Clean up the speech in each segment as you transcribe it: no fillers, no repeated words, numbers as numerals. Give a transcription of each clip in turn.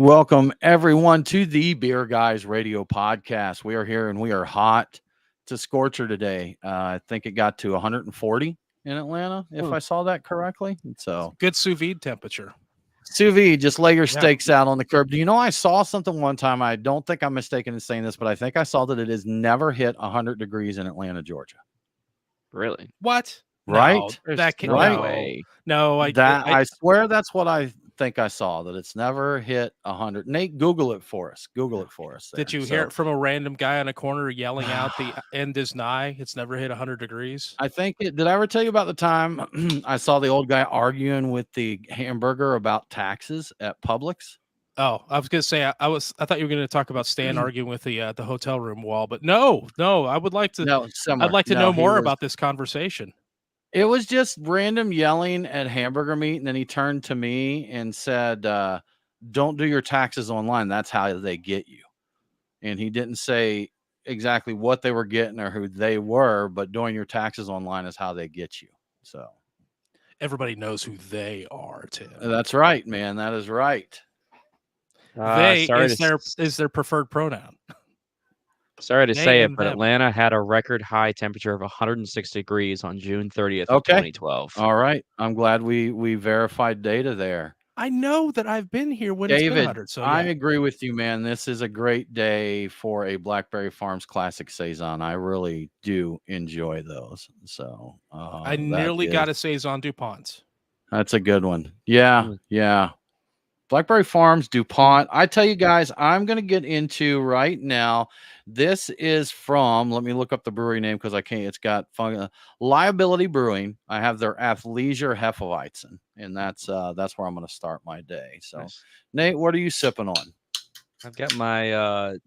Welcome everyone to the Beer Guys Radio Podcast. We are here and we are hot. It's a scorcher today. I think it got to 140 in Atlanta, if I saw that correctly. So good sous vide temperature. Sous vide, just lay your steaks out on the curb. Do you know I saw something one time? I don't think I'm mistaken in saying this, but I think I saw that it has never hit 100 degrees in Atlanta, Georgia. Really? What? Right? No, that can right? no way. No, I swear that's what I think I saw, that it's never hit 100. Nate, Google it for us. Google it for us. Did you hear it from a random guy on a corner yelling out the end is nigh? It's never hit 100 degrees. I think did I ever tell you about the time I saw the old guy arguing with the hamburger about taxes at Publix? Oh, I was gonna say I thought you were gonna talk about Stan arguing with the hotel room wall, but no, I would like to. No, I'd like to know more about this conversation. It was just random yelling at hamburger meat, and then he turned to me and said, "Don't do your taxes online. That's how they get you." And he didn't say exactly what they were getting or who they were, but doing your taxes online is how they get you. So everybody knows who they are, Tim. That's right, man. That is right. They is their preferred pronoun. Sorry to say it, but Atlanta had a record high temperature of 106 degrees on June 30th of 2012. All right. I'm glad we verified data there. I know that I've been here when it's been 100. So yeah. I agree with you, man. This is a great day for a Blackberry Farms Classic Saison. I really do enjoy those. So I nearly got a Saison DuPont. That's a good one. Yeah, yeah. Blackberry Farms, DuPont. I tell you guys, I'm going to get into right now. This is from, let me look up the brewery name because I can't. It's got Liability Brewing. I have their Athleisure Hefeweizen, and that's where I'm going to start my day. So, nice. Nate, what are you sipping on? I've got my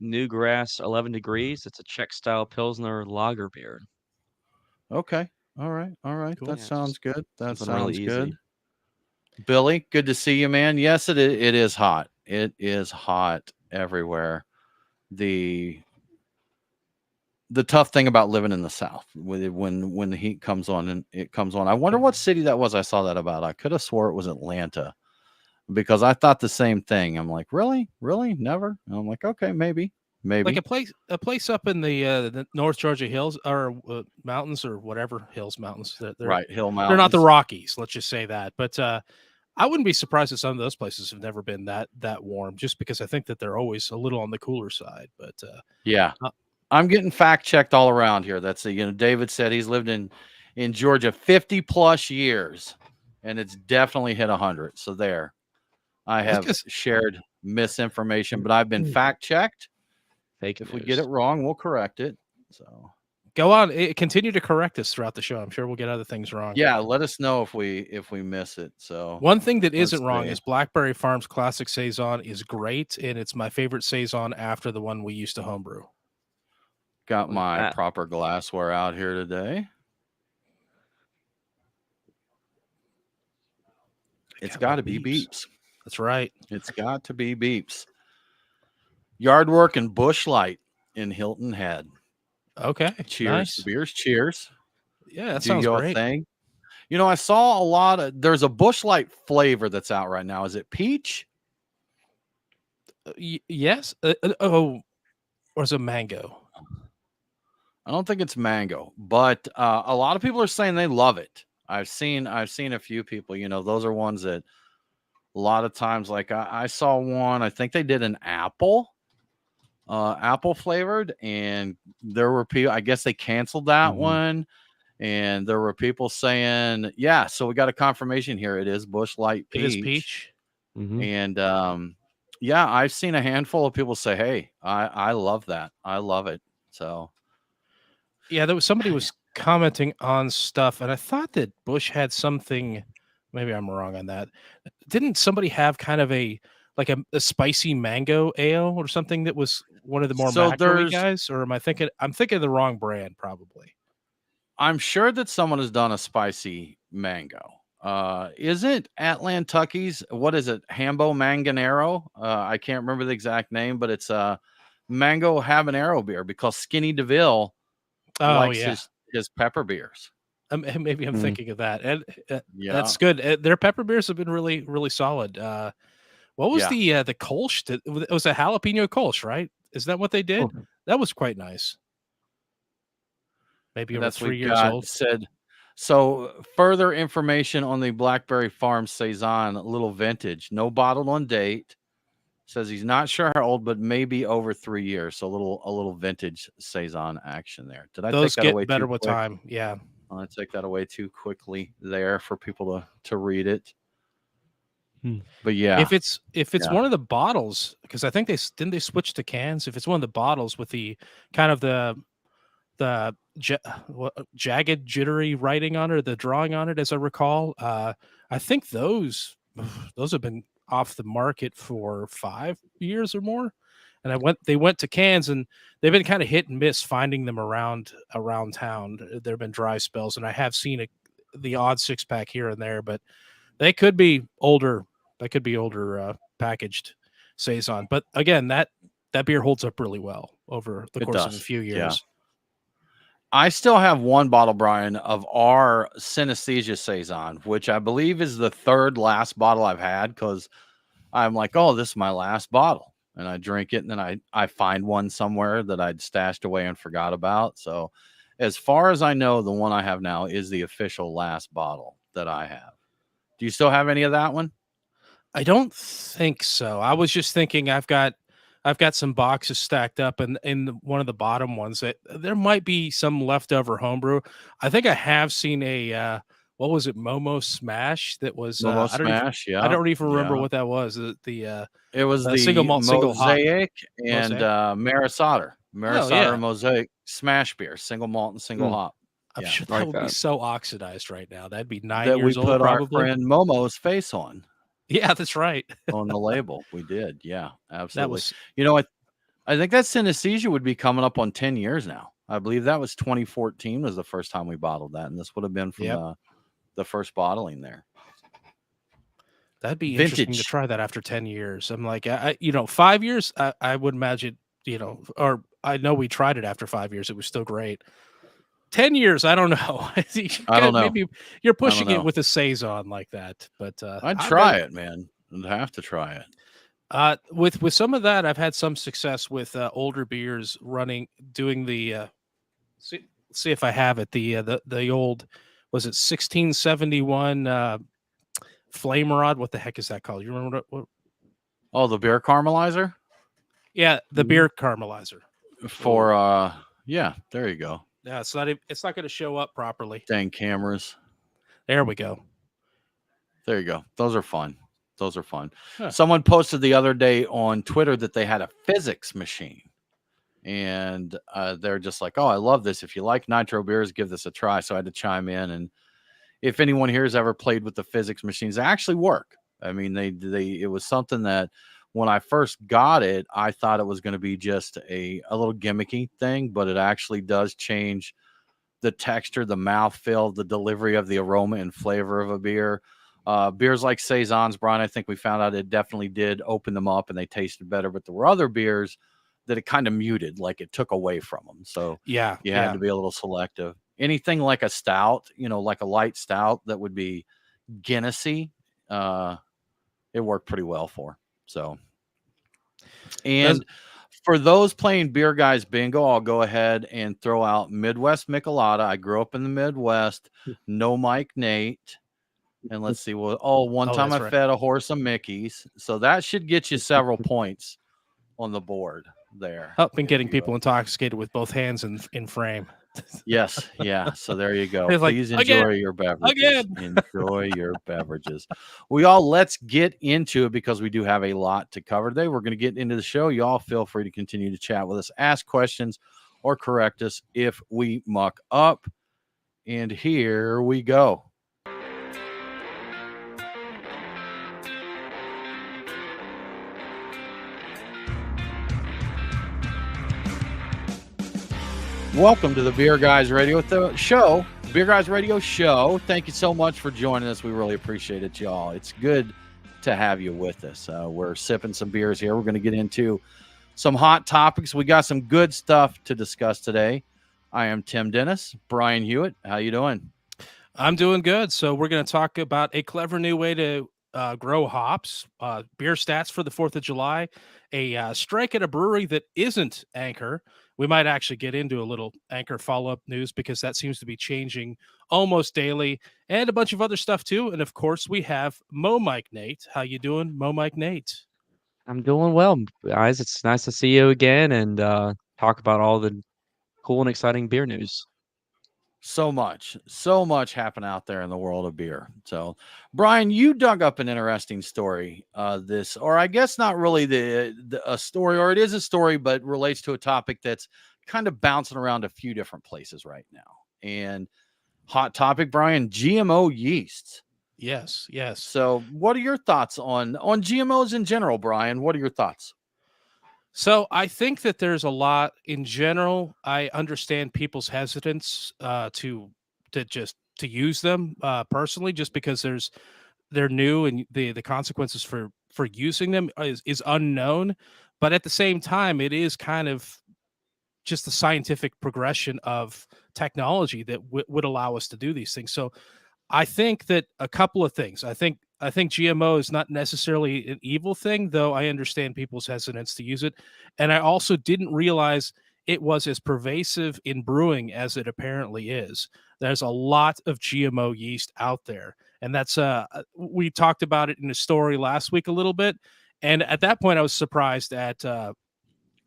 Newgrass 11 degrees. It's a Czech-style Pilsner lager beer. Okay. All right. Cool. That sounds good. That sounds really good. Easy. Billy, good to see you, man. Yes, it is hot. It is hot everywhere. The tough thing about living in the South, when the heat comes on and it comes on. I wonder what city that was. I saw that about. I could have swore it was Atlanta, because I thought the same thing. I'm like, really, never. And I'm like, okay, maybe. Like a place up in the North Georgia hills or mountains or whatever mountains. Right, hill mountains. They're not the Rockies. Let's just say that. But I wouldn't be surprised if some of those places have never been that warm, just because I think that they're always a little on the cooler side. But yeah, I'm getting fact checked all around here. That's David said he's lived in Georgia 50 plus years, and it's definitely hit 100. So there, I have shared misinformation, but I've been fact checked. If we get it wrong, we'll correct it. So go on, continue to correct us throughout the show. I'm sure we'll get other things wrong. Yeah, let us know if we miss it. So one thing that isn't wrong is Blackberry Farms Classic Saison is great, and it's my favorite Saison after the one we used to homebrew. Got my proper glassware out here today. It's got to be Beeps. That's right. It's got to be Beeps. Yardwork and Bush Light in Hilton Head. Okay. Cheers. Nice. Beers. Cheers. Yeah, that sounds great. Thing. I saw a lot of, there's a Bush Light flavor that's out right now. Is it peach? Yes. Or is it mango? I don't think it's mango, but a lot of people are saying they love it. I've seen a few people, those are ones that a lot of times, like I saw one, I think they did an apple flavored, and there were people, I guess they canceled that one, and there were people saying, yeah, so we got a confirmation here. It is Bush Light peach. It is peach. And yeah, I've seen a handful of people say, hey, I love that. I love it. So yeah, there was somebody was commenting on stuff, and I thought that Bush had something. Maybe I'm wrong on that. Didn't somebody have kind of a spicy mango ale or something that was one of the more macro guys? Or am I thinking? I'm thinking of the wrong brand, probably. I'm sure that someone has done a spicy mango. Isn't Atlantucky's, what is it? Hambo Manganero? I can't remember the exact name, but it's a mango habanero beer, because Skinny DeVille likes his pepper beers. Maybe I'm thinking of that, and that's good. Their pepper beers have been really, really solid. What was the Kolsch? It was a jalapeno Kolsch, right? Is that what they did? Oh. That was quite nice. Maybe over 3 years old. Said, so further information on the Blackberry Farm Saison, little vintage, no bottled on date. Says he's not sure how old, but maybe over 3 years. So a little vintage Saison action there. Did I Those take that get away better too with quick? time? Yeah. I take that away too quickly there for people to read it. But yeah, if it's one of the bottles, because I think they switch to cans. If it's one of the bottles with the kind of the jagged, jittery writing on it, or the drawing on it, as I recall, I think those have been off the market for 5 years or more. And they went to cans, and they've been kind of hit and miss finding them around town. There have been dry spells, and I have seen the odd 6-pack here and there, but they could be older. That could be older packaged Saison. But again, that beer holds up really well over the course of a few years. Yeah. I still have one bottle, Brian, of our synesthesia Saison, which I believe is the third last bottle I've had, because I'm like, oh, this is my last bottle. And I drink it, and then I find one somewhere that I'd stashed away and forgot about. So as far as I know, the one I have now is the official last bottle that I have. Do you still have any of that one? I don't think so. I was just thinking I've got some boxes stacked up, and in one of the bottom ones that there might be some leftover homebrew. I think I have seen a what was it, Momo Smash? That was Momo Smash. I don't even remember what that was. It was the single malt, Mosaic and Marisauder yeah. Mosaic Smash beer, single malt and single hop. I'm sure that would be so oxidized right now. That'd be 9 that years we old. put Probably. Our friend Momo's face on. Yeah, that's right. On the label, we did. Yeah, absolutely. I think that synesthesia would be coming up on 10 years now. I believe that was 2014 was the first time we bottled that, and this would have been from the first bottling there. That'd be interesting to try that after 10 years. I'm like, 5 years, I would imagine, or I know we tried it after 5 years. It was still great. 10 years, I don't know. I don't know. Maybe you're pushing it with a Saison like that, but I'd try it, man. I'd have to try it. With some of that, I've had some success with older beers doing the see if I have it, the old, was it 1671 Flame Rod? What the heck is that called? You remember what? Oh, the beer caramelizer? Yeah, the beer caramelizer. For there you go. Yeah, it's not going to show up properly. Dang cameras. There we go. There you go. Those are fun. Huh. Someone posted the other day on Twitter that they had a physics machine. And they're just like, oh, I love this. If you like nitro beers, give this a try. So I had to chime in. And if anyone here has ever played with the physics machines, they actually work. I mean, it was something that when I first got it, I thought it was going to be just a little gimmicky thing, but it actually does change the texture, the mouthfeel, the delivery of the aroma and flavor of a beer. Beers like Saisons, Brian, I think we found out it definitely did open them up and they tasted better, but there were other beers that it kind of muted, like it took away from them. So you had to be a little selective. Anything like a stout, like a light stout that would be Guinnessy, it worked pretty well for. So, and for those playing Beer Guys Bingo, I'll go ahead and throw out Midwest Michelada. I grew up in the Midwest. No Mike Nate. And let's see. One time I fed a horse some Mickeys. So that should get you several points on the board there. Been getting people intoxicated with both hands in frame. Yes. Yeah. So there you go. Like, please enjoy your beverages. Enjoy your beverages. Let's get into it because we do have a lot to cover today. We're going to get into the show. Y'all feel free to continue to chat with us, ask questions, or correct us if we muck up. And here we go. Welcome to the Beer Guys Radio Show. Beer Guys Radio Show. Thank you so much for joining us. We really appreciate it, y'all. It's good to have you with us. We're sipping some beers here. We're going to get into some hot topics. We got some good stuff to discuss today. I am Tim Dennis. Brian Hewitt, how you doing? I'm doing good. So we're going to talk about a clever new way to grow hops, beer stats for the 4th of July, a strike at a brewery that isn't Anchor. We might actually get into a little Anchor follow-up news because that seems to be changing almost daily, and a bunch of other stuff too. And of course, we have Mo Mike Nate. How you doing, Mo Mike Nate? I'm doing well, guys. It's nice to see you again and talk about all the cool and exciting beer news. So much happened out there in the world of beer. So, Brian, you dug up an interesting story. Or I guess not really a story, or it is a story, but relates to a topic that's kind of bouncing around a few different places right now. And hot topic, Brian, GMO yeasts. Yes. So, what are your thoughts on GMOs in general, Brian? What are your thoughts? So I think that there's a lot in general. I understand people's hesitance to use them personally, just because they're new and the consequences for using them is unknown. But at the same time, it is kind of just the scientific progression of technology that would allow us to do these things. So I think that a couple of things. I think GMO is not necessarily an evil thing, though I understand people's hesitance to use it. And I also didn't realize it was as pervasive in brewing as it apparently is. There's a lot of GMO yeast out there. And that's we talked about it in a story last week a little bit. And at that point I was surprised at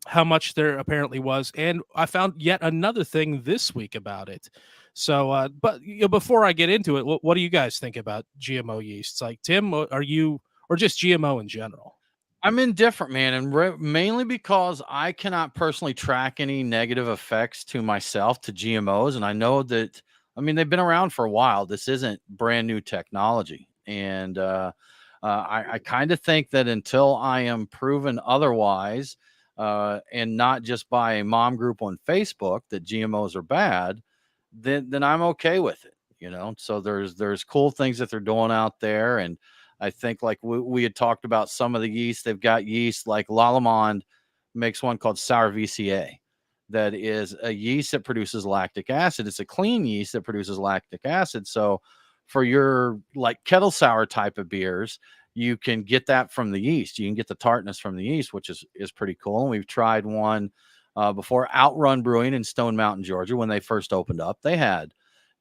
how much there apparently was, and I found yet another thing this week about it. So, but before I get into it, what do you guys think about GMO yeasts? Like, Tim, are you, or just GMO in general? I'm indifferent, man, and mainly because I cannot personally track any negative effects to myself to GMOs, and I know that. I mean, they've been around for a while. This isn't brand new technology, and I kind of think that until I am proven otherwise, and not just by a mom group on Facebook that GMOs are bad, then I'm okay with it. So there's cool things that they're doing out there, and I think like we had talked about some of the yeast. They've got yeast like Lallemand makes one called Sour VCA, that is a yeast that produces lactic acid. It's a clean yeast that produces lactic acid. So for your like kettle sour type of beers, you can get that from the yeast. You can get the tartness from the yeast, which is pretty cool. And we've tried one before. Outrun Brewing in Stone Mountain, Georgia, when they first opened up, they had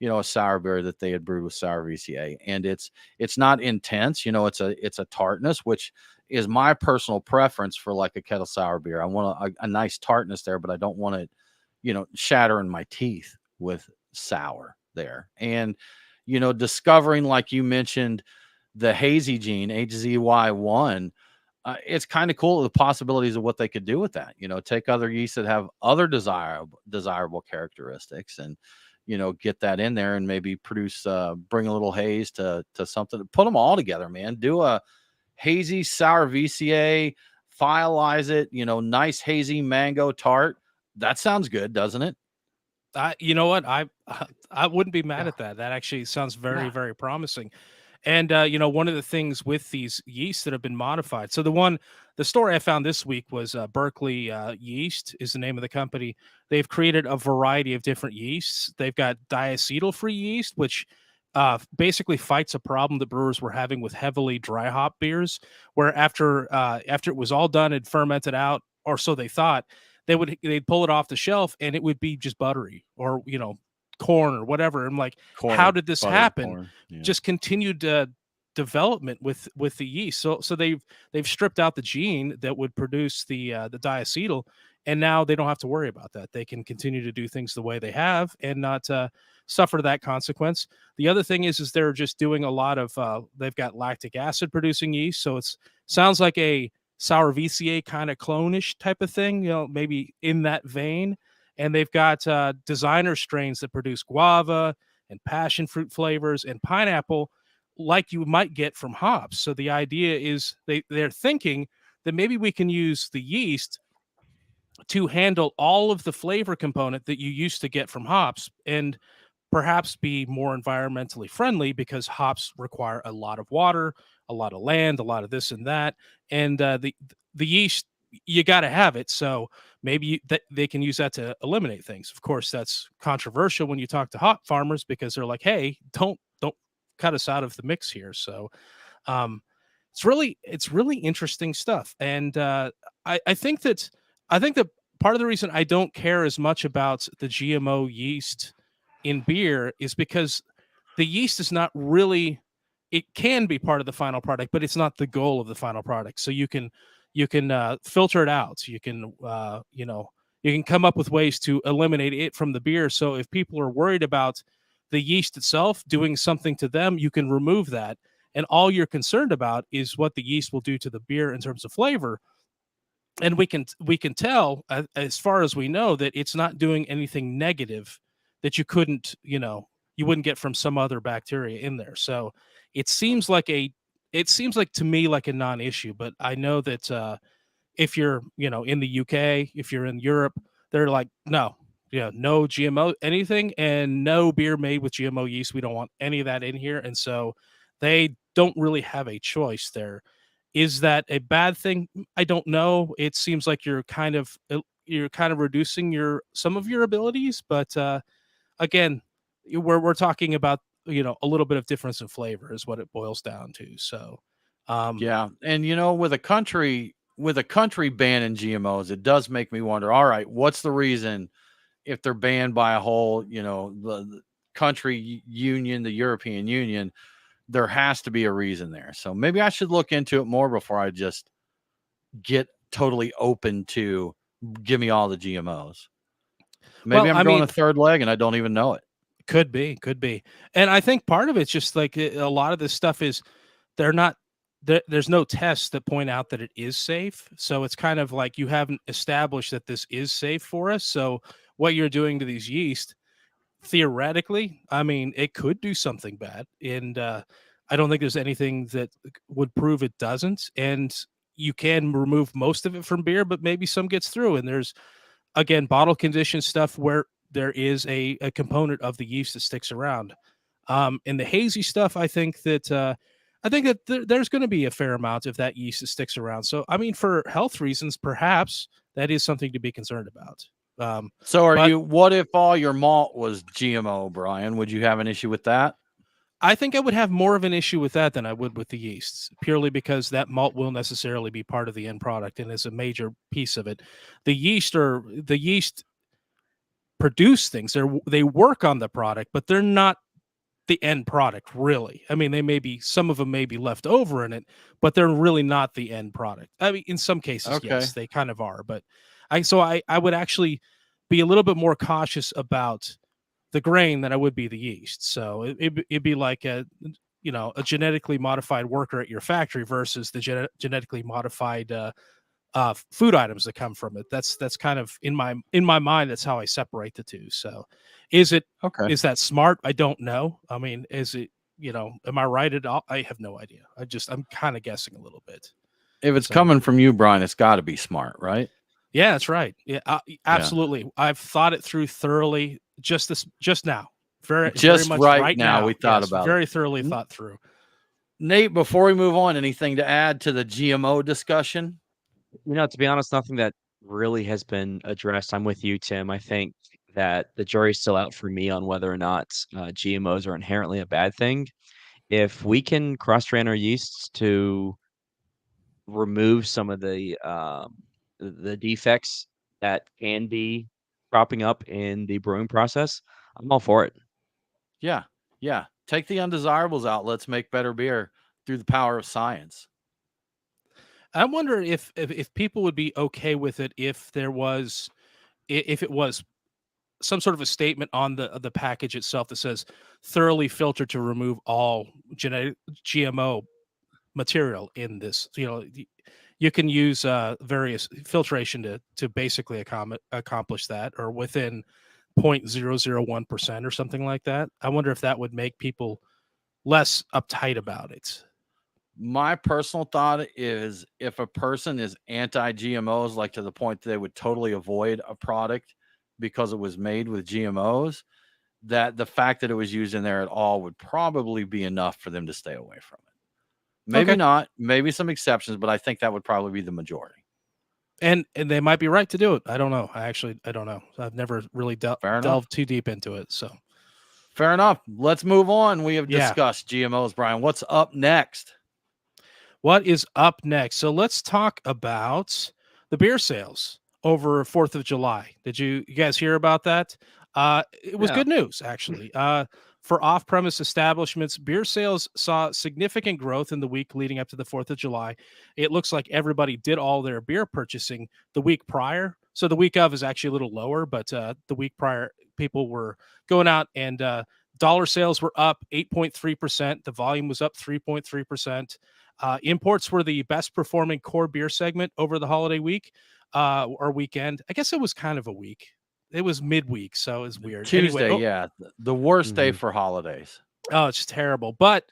a sour beer that they had brewed with sour VCA, and it's not intense. It's a tartness, which is my personal preference for like a kettle sour beer. I want a nice tartness there, but I don't want it, shattering my teeth with sour there. And discovering, like you mentioned, the hazy gene HZY1, it's kind of cool, the possibilities of what they could do with that. Take other yeasts that have other desirable characteristics, and get that in there and maybe produce bring a little haze to something. Put them all together, man. Do a hazy sour VCA, fileize it, nice hazy mango tart. That sounds good, doesn't it? You know what? I wouldn't be mad at that. That actually sounds very, very promising. And one of the things with these yeasts that have been modified. So the story I found this week was Berkeley Yeast is the name of the company. They've created a variety of different yeasts. They've got diacetyl-free yeast, which basically fights a problem that brewers were having with heavily dry hop beers, where after it was all done and fermented out, or so they thought, they'd pull it off the shelf and it would be just buttery, or corn or whatever. I'm like, how did this happen? Yeah. Just continued development with the yeast. So they've stripped out the gene that would produce the diacetyl, and now they don't have to worry about that. They can continue to do things the way they have and not suffer that consequence. The other thing is they're just doing a lot of they've got lactic acid producing yeast, so it sounds like a sour VCA kind of clone-ish type of thing, maybe in that vein. And they've got designer strains that produce guava and passion fruit flavors and pineapple, like you might get from hops. So the idea is they're thinking that maybe we can use the yeast to handle all of the flavor component that you used to get from hops, and perhaps be more environmentally friendly, because hops require a lot of water, a lot of land, a lot of this and that. And the yeast, you got to have it. So maybe they can use that to eliminate things. Of course, that's controversial when you talk to hop farmers, because they're like, hey, don't cut us out of the mix here. So it's really interesting stuff. And I think that part of the reason I don't care as much about the GMO yeast in beer is because the yeast is not really, it can be part of the final product, but it's not the goal of the final product. So you can filter it out. You can you can come up with ways to eliminate it from the beer. So if people are worried about the yeast itself doing something to them, you can remove that. And all you're concerned about is what the yeast will do to the beer in terms of flavor. And we can tell, as far as we know, that it's not doing anything negative that you couldn't, you wouldn't get from some other bacteria in there. So it seems like to me like a non-issue. But I know that if you're, in the UK, if you're in Europe, they're like, no, no GMO anything, and no beer made with GMO yeast. We don't want any of that in here. And so they don't really have a choice there. Is that a bad thing? I don't know. It seems like you're kind of reducing some of your abilities, but again, we're talking about, a little bit of difference in flavor is what it boils down to. So yeah, and with a country banning GMOs, it does make me wonder, all right, what's the reason if they're banned by a whole, the country union, the European Union? There has to be a reason there. So maybe I should look into it more before I just get totally open to give me all the GMOs. Maybe I'm going a third leg and I don't even know it. Could be. And I think part of it's just like a lot of this stuff is there's no tests that point out that it is safe. So it's kind of like you haven't established that this is safe for us. So what you're doing to these yeast, theoretically, I mean, it could do something bad. And I don't think there's anything that would prove it doesn't. And you can remove most of it from beer, but maybe some gets through. And there's, again, bottle condition stuff where there is a component of the yeast that sticks around. In the hazy stuff, I think that there's going to be a fair amount of that yeast that sticks around. So, I mean, for health reasons, perhaps that is something to be concerned about. What if all your malt was GMO, Brian? Would you have an issue with that? I think I would have more of an issue with that than I would with the yeasts, purely because that malt will necessarily be part of the end product and is a major piece of it. The yeast produce things. They work on the product, but they're not the end product, really. I mean, some of them may be left over in it, but they're really not the end product. I mean, in some cases, yes, they kind of are. But I would actually be a little bit more cautious about the grain than I would be the yeast. So it'd be like a genetically modified worker at your factory versus the genetically modified food items that come from it. That's kind of in my mind. That's how I separate the two. So is that smart? I don't know. I mean, is it, am I right at all? I have no idea. I'm kind of guessing a little bit. If it's coming from you, Brian, it's got to be smart, right? Yeah, that's right. Yeah, absolutely. Yeah. I've thought it through thoroughly just now. Very much right now. We thought about very thoroughly thought through. Nate, before we move on, anything to add to the GMO discussion? To be honest, nothing that really has been addressed. I'm with you, Tim. I think that the jury's still out for me on whether or not GMOs are inherently a bad thing. If we can cross-train our yeasts to remove some of the defects that can be cropping up in the brewing process, I'm all for it. Yeah. Take the undesirables out. Let's make better beer through the power of science. I wonder if people would be okay with it if it was some sort of a statement on the package itself that says thoroughly filtered to remove all GMO material in this. You can use various filtration to basically accomplish that, or within 0.001% or something like that. I wonder if that would make people less uptight about it. My personal thought is if a person is anti-GMOs, like to the point that they would totally avoid a product because it was made with GMOs, that the fact that it was used in there at all would probably be enough for them to stay away from it. Maybe not, maybe some exceptions, but I think that would probably be the majority. And they might be right to do it. I don't know. I don't know. I've never really delved too deep into it. So fair enough. Let's move on. We have discussed GMOs, Brian. What's up next? What is up next? So let's talk about the beer sales over 4th of July. Did you guys hear about that? It was Yeah. good news, actually. For off-premise establishments, beer sales saw significant growth in the week leading up to the 4th of July. It looks like everybody did all their beer purchasing the week prior. So the week of is actually a little lower, but the week prior, people were going out and dollar sales were up 8.3%. The volume was up 3.3%. Imports were the best performing core beer segment over the holiday week or weekend. I guess it was kind of a week. It was midweek, so it's weird. Anyway, Tuesday, yeah, the worst day Mhm. for holidays. it's terrible. But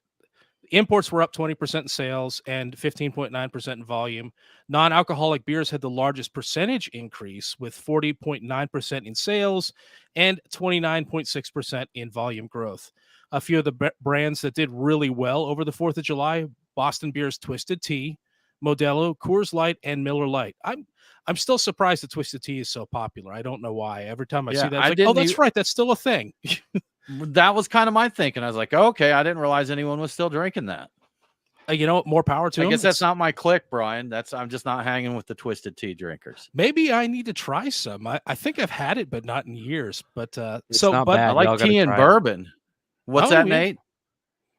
imports were up 20% in sales and 15.9% in volume. Non-alcoholic beers had the largest percentage increase with 40.9% in sales and 29.6% in volume growth. A few of the brands that did really well over the 4th of July, Boston Beer's Twisted Tea, Modelo, Coors Light, and Miller Lite. I'm still surprised that Twisted Tea is so popular. I don't know why. Every time I see Yeah, that, it's I like, oh, didn't that's even. right. That's still a thing. That was kind of my thinking. I was like, okay, I didn't realize anyone was still drinking that. You know, more power to I them. guess that's not my clique, Brian. I'm just not hanging with the twisted tea drinkers. Maybe I need to try some. I think I've had it, but not in years. But It's not but I bad. like Y'all gotta tea and try it. bourbon. What's oh that, yeah, Nate?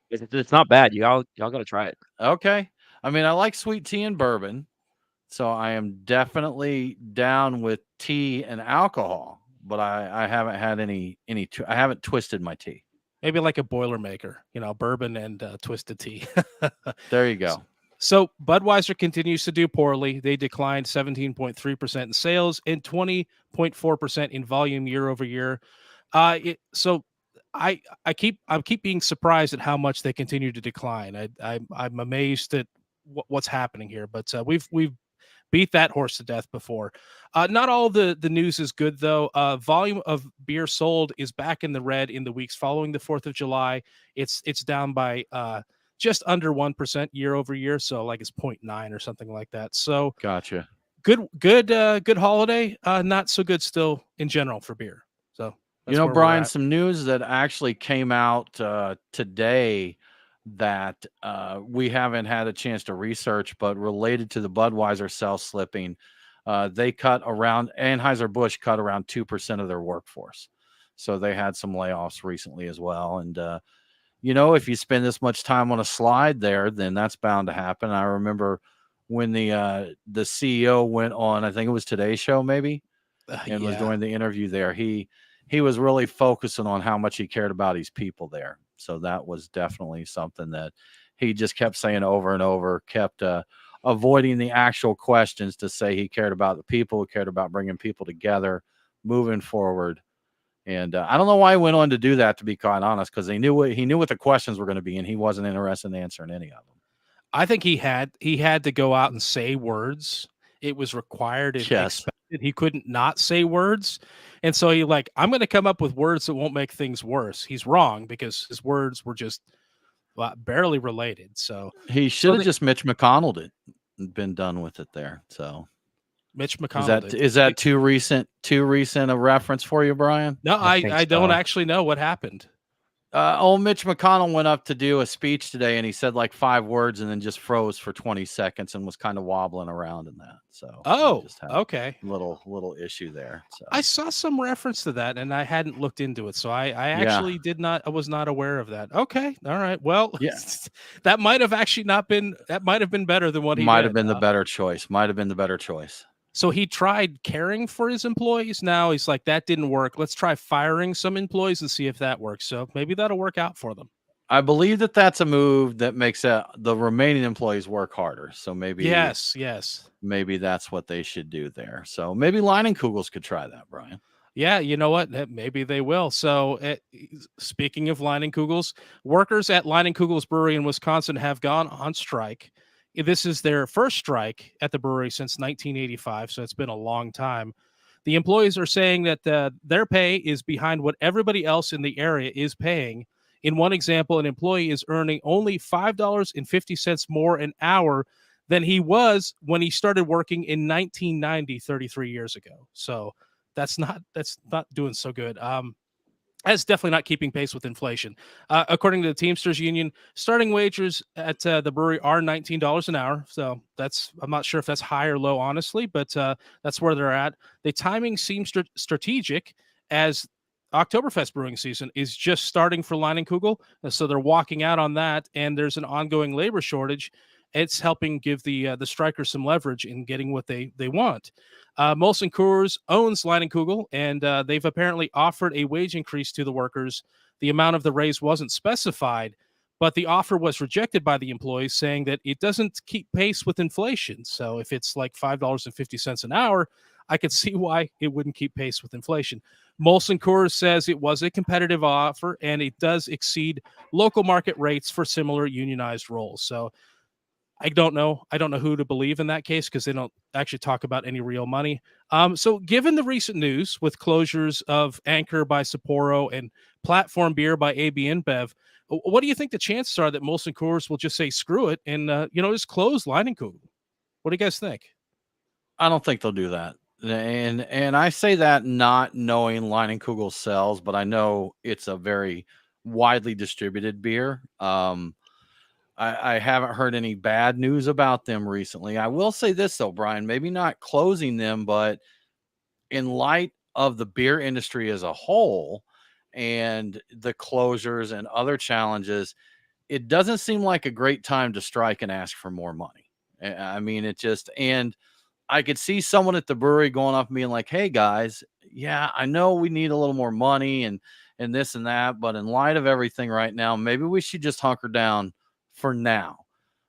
It's not bad. Y'all gotta try it. Okay. I mean, I like sweet tea and bourbon, so I am definitely down with tea and alcohol. But I haven't had I haven't twisted my tea. maybe like a Boilermaker, bourbon and twisted tea. There you go. So Budweiser continues to do poorly. They declined 17.3% in sales and 20.4% in volume year over year. So I'm keep being surprised at how much they continue to decline. I'm amazed at what's happening here. But we've beat that horse to death before. Not all the news is good though. Volume of beer sold is back in the red in the weeks following the 4th of July. It's down by just under 1% year over year, so like it's 0.9 or something like that. So Gotcha. good holiday. Not so good still in general for beer. So You that's know, where we're Brian, at. some news that actually came out today that we haven't had a chance to research, but related to the Budweiser sell slipping, they cut around Anheuser-Busch cut around 2% of their workforce. So they had some layoffs recently as well. And, if you spend this much time on a slide there, then that's bound to happen. I remember when the CEO went on, I think it was Today's Show, maybe, and was Yeah. doing the interview there. He was really focusing on how much he cared about his people there. So that was definitely something that he just kept saying over and over, kept avoiding the actual questions to say he cared about the people, cared about bringing people together, moving forward. And I don't know why he went on to do that, to be quite honest, because he knew what the questions were going to be, and he wasn't interested in answering any of them. I think he had to go out and say words. It was required and Yes, expected. He couldn't not say words. And so I'm going to come up with words that won't make things worse. He's wrong because his words were just barely related. So he should so have the just Mitch McConnelled it and been done with it there. So Mitch is McConnell that did. is that too recent a reference for you, Brian? No, I think I don't so. actually know what happened. Old Mitch McConnell went up to do a speech today, and he said like 5 words, and then just froze for 20 seconds and was kind of wobbling around in that. So they Oh, just had a okay. little issue there. I So saw some reference to that and I hadn't looked into it. So I yeah, actually I was not aware of that. Okay. All right. Well, yeah, that might have actually not been, that might have been better than what he might have did. been the better choice. Might have been the better choice. So he tried caring for his employees. Now he's like, that didn't work. Let's try firing some employees and see if that works. So maybe that'll work out for them. I believe that that's a move that makes the remaining employees work harder. So maybe Yes. Yes. maybe that's what they should do there. So maybe Leinenkugels could try that, Brian. Yeah, you know what? Maybe they will. So, speaking of Leinenkugels, workers at Leinenkugel's brewery in Wisconsin have gone on strike. This is their first strike at the brewery since 1985, so it's been a long time. The employees are saying that their pay is behind what everybody else in the area is paying. In one example, an employee is earning only $5.50 more an hour than he was when he started working in 1990, 33 years ago. So, that's not doing so good. That's definitely not keeping pace with inflation. According to the Teamsters Union, starting wages at the brewery are $19 an hour. So I'm not sure if that's high or low, honestly, but that's where they're at. The timing seems strategic, as Oktoberfest brewing season is just starting for Leinenkugel. So they're walking out on that, and there's an ongoing labor shortage. It's helping give the strikers some leverage in getting what they want. Molson Coors owns Leinenkugel, and they've apparently offered a wage increase to the workers. The amount of the raise wasn't specified, but the offer was rejected by the employees, saying that it doesn't keep pace with inflation. So if it's like $5.50 an hour, I could see why it wouldn't keep pace with inflation. Molson Coors says it was a competitive offer, and it does exceed local market rates for similar unionized roles. So I don't know who to believe in that case, because they don't actually talk about any real money. So given the recent news with closures of Anchor by Sapporo and Platform Beer by AB InBev, what do you think the chances are that Molson Coors will just say screw it and just close Leinenkugel? What do you guys think? I don't think they'll do that. And I say that not knowing Leinenkugel sells, but I know it's a very widely distributed beer. I haven't heard any bad news about them recently. I will say this though, Brian, maybe not closing them, but in light of the beer industry as a whole and the closures and other challenges, it doesn't seem like a great time to strike and ask for more money. I mean, it just, and I could see someone at the brewery going up and being like, "Hey guys, yeah, I know we need a little more money and this and that, but in light of everything right now, maybe we should just hunker down for now."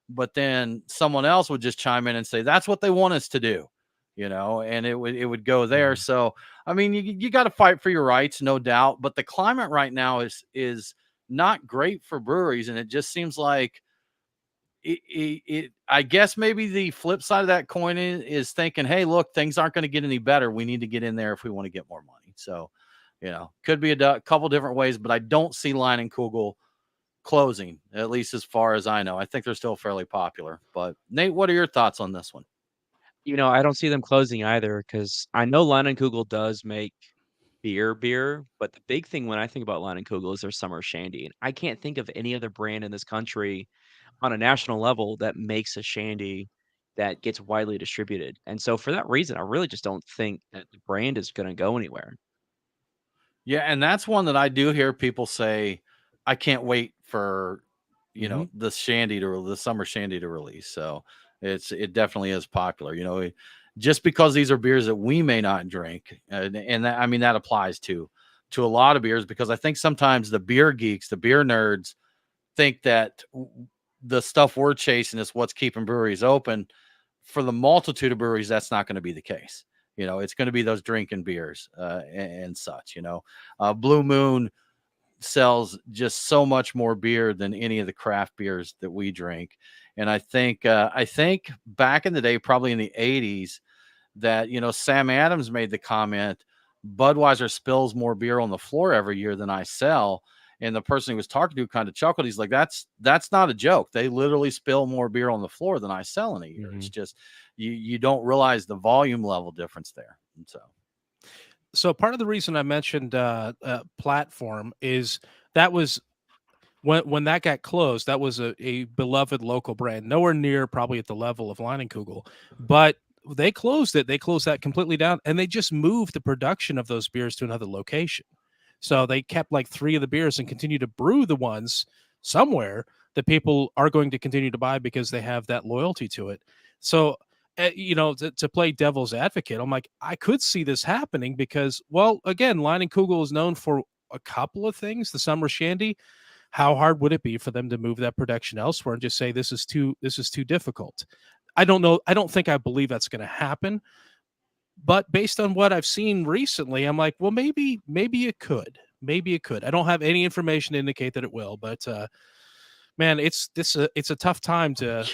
But then someone else would just chime in and say, "That's what they want us to do," and it would go there. So I mean, you got to fight for your rights, no doubt. But the climate right now is not great for breweries, and it just seems like I guess maybe the flip side of that coin is thinking, hey, look, things aren't going to get any better. We need to get in there if we want to get more money. So, could be a couple different ways, but I don't see Leinenkugel closing, at least as far as I know. I think they're still fairly popular. But Nate, what are your thoughts on this one? I don't see them closing either, because I know Leinenkugel does make beer, but the big thing when I think about Leinenkugel is their summer shandy. And I can't think of any other brand in this country on a national level that makes a shandy that gets widely distributed. And so for that reason, I really just don't think that the brand is going to go anywhere. Yeah, and that's one that I do hear people say, I can't wait for, the the summer shandy to release. So it definitely is popular. Just because these are beers that we may not drink, and that, I mean, that applies to a lot of beers, because I think sometimes the beer geeks, the beer nerds, think that the stuff we're chasing is what's keeping breweries open. For the multitude of breweries, that's not going to be the case. It's going to be those drinking beers and such. Blue Moon sells just so much more beer than any of the craft beers that we drink. And I think back in the day, probably in the 80s, that, Sam Adams made the comment, Budweiser spills more beer on the floor every year than I sell. And the person he was talking to kind of chuckled. He's like, that's not a joke. They literally spill more beer on the floor than I sell in a year. It's just, you don't realize the volume level difference there. And so part of the reason I mentioned Platform is that was when that got closed. That was a beloved local brand, nowhere near probably at the level of Leinenkugel, but they closed it. They closed that completely down, and they just moved the production of those beers to another location. So they kept like 3 of the beers and continue to brew the ones somewhere that people are going to continue to buy because they have that loyalty to it. So, to play devil's advocate, I'm like, I could see this happening because, well, again, Leinenkugel is known for a couple of things. The summer shandy. How hard would it be for them to move that production elsewhere and just say this is too difficult? I don't know. I don't think I believe that's going to happen. But based on what I've seen recently, I'm like, well, maybe it could. Maybe it could. I don't have any information to indicate that it will, but man, it's a tough time to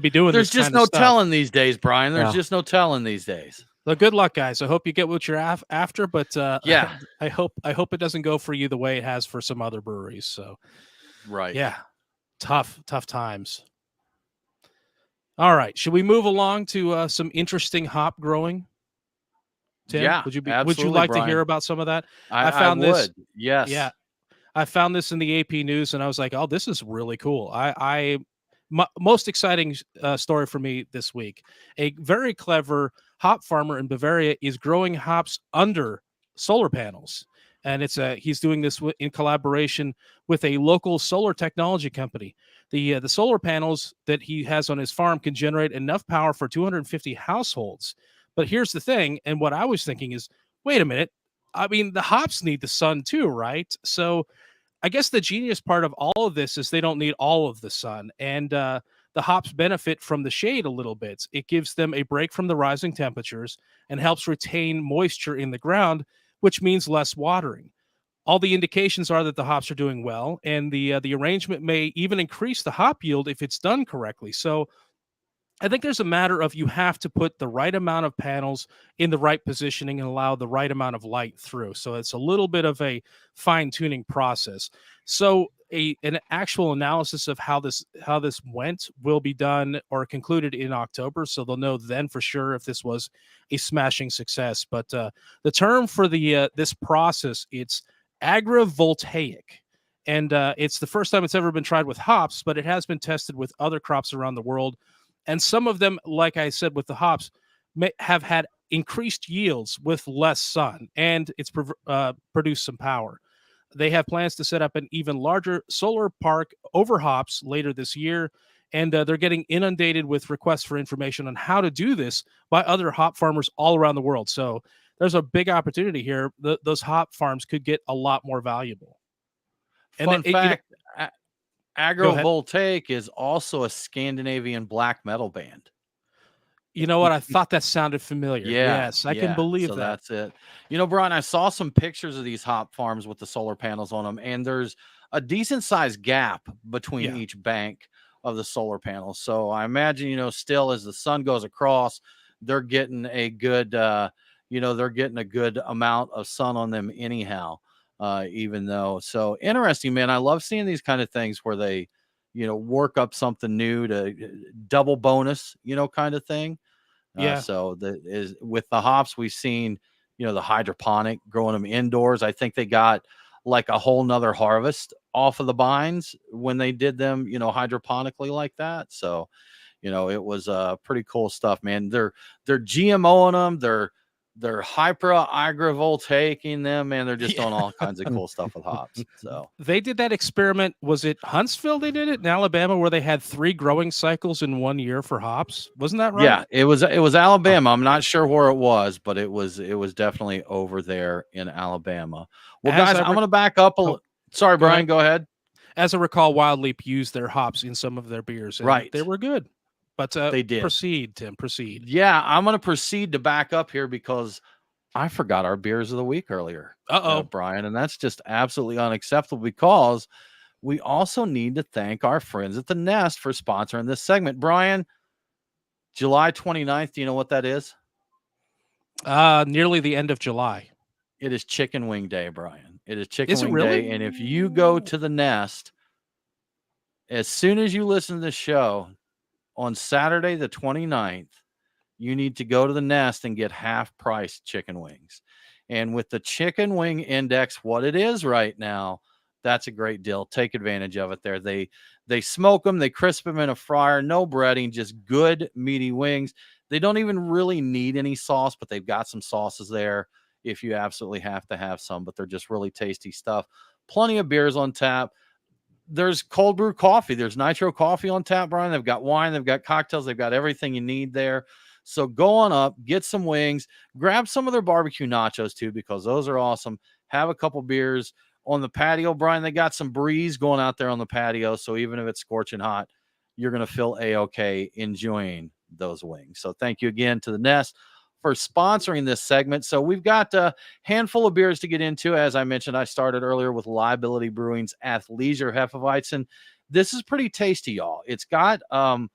be doing there's this. There's just no telling these days, Brian. There's Yeah. just no telling these days. So good luck, guys. I hope you get what you're after, but yeah, I hope it doesn't go for you the way it has for some other breweries. So right. Yeah. Tough times. All right. Should we move along to some interesting hop growing? Tim? Yeah, Would you absolutely, like to hear Brian. about some of that? I I found this. would. Yes. Yeah, I found this in the AP News, and I was like, "Oh, this is really cool." Most exciting story for me this week. A very clever hop farmer in Bavaria is growing hops under solar panels, and he's doing this in collaboration with a local solar technology company. The solar panels that he has on his farm can generate enough power for 250 households. But here's the thing, and what I was thinking is, wait a minute. I mean, the hops need the sun too, right? So I guess the genius part of all of this is they don't need all of the sun, and the hops benefit from the shade a little bit. It gives them a break from the rising temperatures and helps retain moisture in the ground, which means less watering. All the indications are that the hops are doing well, and the arrangement may even increase the hop yield if it's done correctly. So I think there's a matter of you have to put the right amount of panels in the right positioning and allow the right amount of light through. So it's a little bit of a fine-tuning process. So an actual analysis of how this went will be done or concluded in October. So they'll know then for sure if this was a smashing success. But the term for the this process, it's agrivoltaic. And it's the first time it's ever been tried with hops, but it has been tested with other crops around the world. And some of them, like I said, with the hops, may have had increased yields with less sun, and it's produced some power. They have plans to set up an even larger solar park over hops later this year, and they're getting inundated with requests for information on how to do this by other hop farmers all around the world. So there's a big opportunity here. Those hop farms could get a lot more valuable. Fun fact, Go ahead. Agrivoltaic is also a Scandinavian black metal band. You know what? I thought that sounded familiar. Yeah, Yes, I can believe so that. that's it. Brian, I saw some pictures of these hop farms with the solar panels on them, and there's a decent sized gap between each bank of the solar panels. So I imagine, still as the sun goes across, they're getting a good, they're getting a good amount of sun on them anyhow. Even though, so interesting, man. I love seeing these kind of things where they, work up something new to double bonus, kind of thing. So is with the hops, we've seen, the hydroponic growing them indoors. I think they got like a whole nother harvest off of the vines when they did them, hydroponically like that. So, it was pretty cool stuff, man. They're GMOing them. They're hyper agrivoltaiking them, man. They're just doing all kinds of cool stuff with hops. So they did that experiment. Was it Huntsville? They did it in Alabama, where they had 3 growing cycles in 1 year for hops. Wasn't that right? Yeah, it was Alabama. I'm not sure where it was, but it was definitely over there in Alabama. Well, guys, I'm going to back up a little. Sorry, Brian, go ahead. As I recall, Wild Leap used their hops in some of their beers. And right, they were good. But they did. Proceed, Tim. Proceed. Yeah, I'm going to proceed to back up here because I forgot our beers of the week earlier. Brian, and that's just absolutely unacceptable because we also need to thank our friends at the Nest for sponsoring this segment. Brian, July 29th, do you know what that is? Nearly the end of July. It is Chicken Wing Day, Brian. It is Chicken Wing Day, and if you go to the Nest, as soon as you listen to the show on Saturday the 29th, you need to go to the Nest and get half-price chicken wings. And with the Chicken Wing Index, what it is right now, that's a great deal. Take advantage of it there. They smoke them, they crisp them in a fryer, no breading, just good meaty wings. They don't even really need any sauce, but they've got some sauces there if you absolutely have to have some, but they're just really tasty stuff. Plenty of beers on tap. There's cold brew coffee. There's nitro coffee on tap, Brian. They've got wine. They've got cocktails. They've got everything you need there. So go on up, get some wings, grab some of their barbecue nachos too, because those are awesome. Have a couple beers on the patio, Brian. They got some breeze going out there on the patio. So even if it's scorching hot, you're going to feel A-okay enjoying those wings. So thank you again to the Nest for sponsoring this segment. So we've got a handful of beers to get into. As I mentioned, I started earlier with Liability Brewing's Athleisure Hefeweizen. This is pretty tasty, y'all. It's got a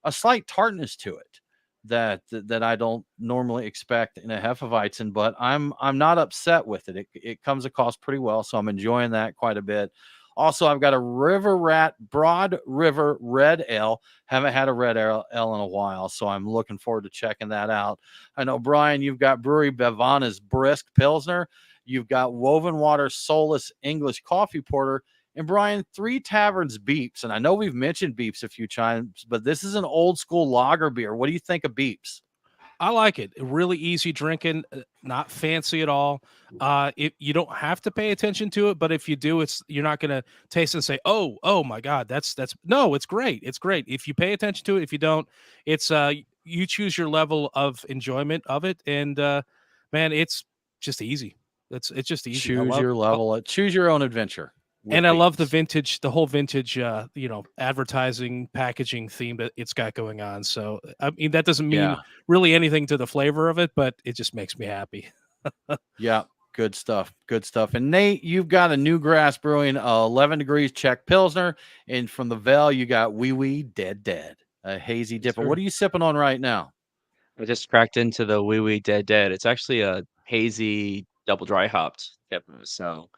slight tartness to it that I don't normally expect in a Hefeweizen, but I'm not upset with it. It comes across pretty well, so I'm enjoying that quite a bit. Also, I've got a River Rat Broad River Red Ale. Haven't had a red ale in a while, so I'm looking forward to checking that out. I know, Brian, you've got Brewery Bevana's Brisk Pilsner. You've got Woven Water Solus English Coffee Porter. And Brian, Three Taverns Beeps. And I know we've mentioned Beeps a few times, but this is an old school lager beer. What do you think of Beeps? I like it. Really easy drinking, not fancy at all. You don't have to pay attention to it, but if you do, you're not gonna taste and say, "Oh my God, that's no." It's great. It's great if you pay attention to it. If you don't, it's you choose your level of enjoyment of it, and man, it's just easy. It's just easy. Choose your level. Choose your own adventure. And I love the whole vintage, advertising, packaging theme that it's got going on. So, I mean, that doesn't mean really anything to the flavor of it, but it just makes me happy. Yeah, good stuff. Good stuff. And Nate, you've got a New Grass Brewing 11 degrees Czech Pilsner. And from the Vel, you got Wee Wee Dead, a hazy dipper. Sure. What are you sipping on right now? I just cracked into the Wee Wee Dead. It's actually a hazy double dry hopped dipper. So,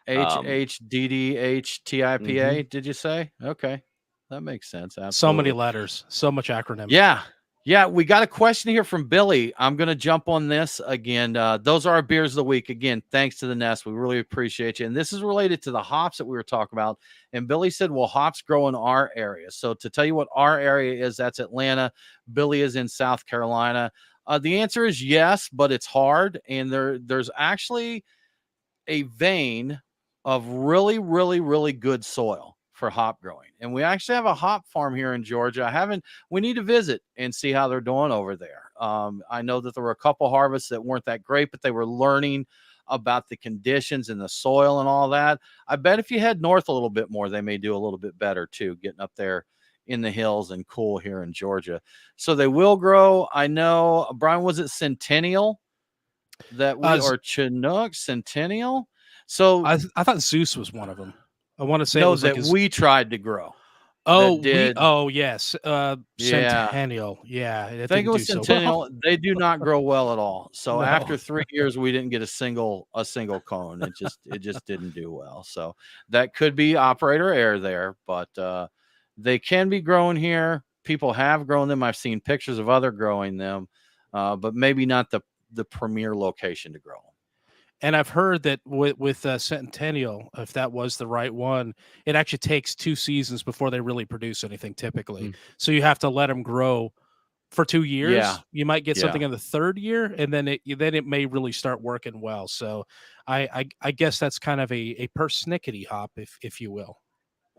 HHDDHTIPA, mhm. did you say? Okay. That makes sense. So Absolutely. many letters, so much acronym. Yeah. Yeah. We got a question here from Billy. I'm going to jump on this again. Those are our beers of the week. Again, thanks to the Nest. We really appreciate you. And this is related to the hops that we were talking about. And Billy said, well, hops grow in our area. So to tell you what our area is, that's Atlanta. Billy is in South Carolina. The answer is yes, but it's hard. And there's actually a vein of really, really, really good soil for hop growing. And we actually have a hop farm here in Georgia. We need to visit and see how they're doing over there. I know that there were a couple harvests that weren't that great, but they were learning about the conditions and the soil and all that. I bet if you head north a little bit more, they may do a little bit better too, getting up there in the hills and cool here in Georgia. So they will grow. I know, Brian, was it Centennial that or Chinook Centennial? So I thought Zeus was one of them. I want to say no, it was that like we tried to grow. Yes. Centennial. Yeah. I think it was Centennial. So They do not grow well at all. So No. after 3 years, we didn't get a single cone. It just didn't do well. So that could be operator error there, but they can be grown here. People have grown them. I've seen pictures of other growing them, but maybe not the premier location to grow them. And I've heard that with Centennial, if that was the right one, it actually takes 2 seasons before they really produce anything typically. So you have to let them grow for 2 years. Yeah. You might get something in the 3rd year, and then it may really start working well. So I guess that's kind of a persnickety hop, if you will.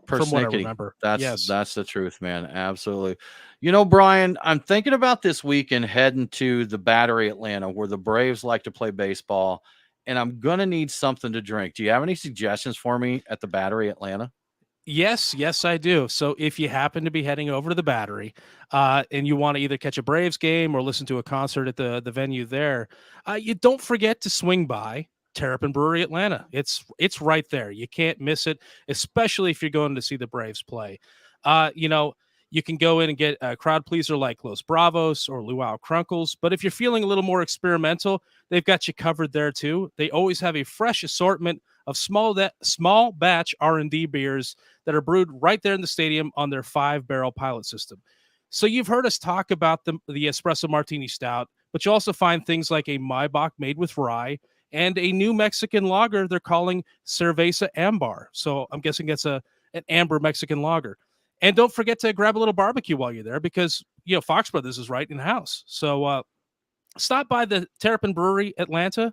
From what I remember. That's the truth, man. Absolutely. You know, Brian, I'm thinking about this weekend heading to the Battery Atlanta, where the Braves like to play baseball. And I'm going to need something to drink. Do you have any suggestions for me at the Battery Atlanta? Yes, I do. So if you happen to be heading over to the Battery and you want to either catch a Braves game or listen to a concert at the venue there, you don't forget to swing by Terrapin Brewery Atlanta. It's right there. You can't miss it, especially if you're going to see the Braves play. You can go in and get a crowd pleaser like Los Bravos or Luau Crunkles. But if you're feeling a little more experimental, they've got you covered there too. They always have a fresh assortment of small batch R&D beers that are brewed right there in the stadium on their 5-barrel pilot system. So you've heard us talk about the Espresso Martini Stout, but you also find things like a Maibach made with rye and a new Mexican lager they're calling Cerveza Ambar. So I'm guessing it's an amber Mexican lager. And don't forget to grab a little barbecue while you're there because, Fox Brothers is right in house. So stop by the Terrapin Brewery Atlanta.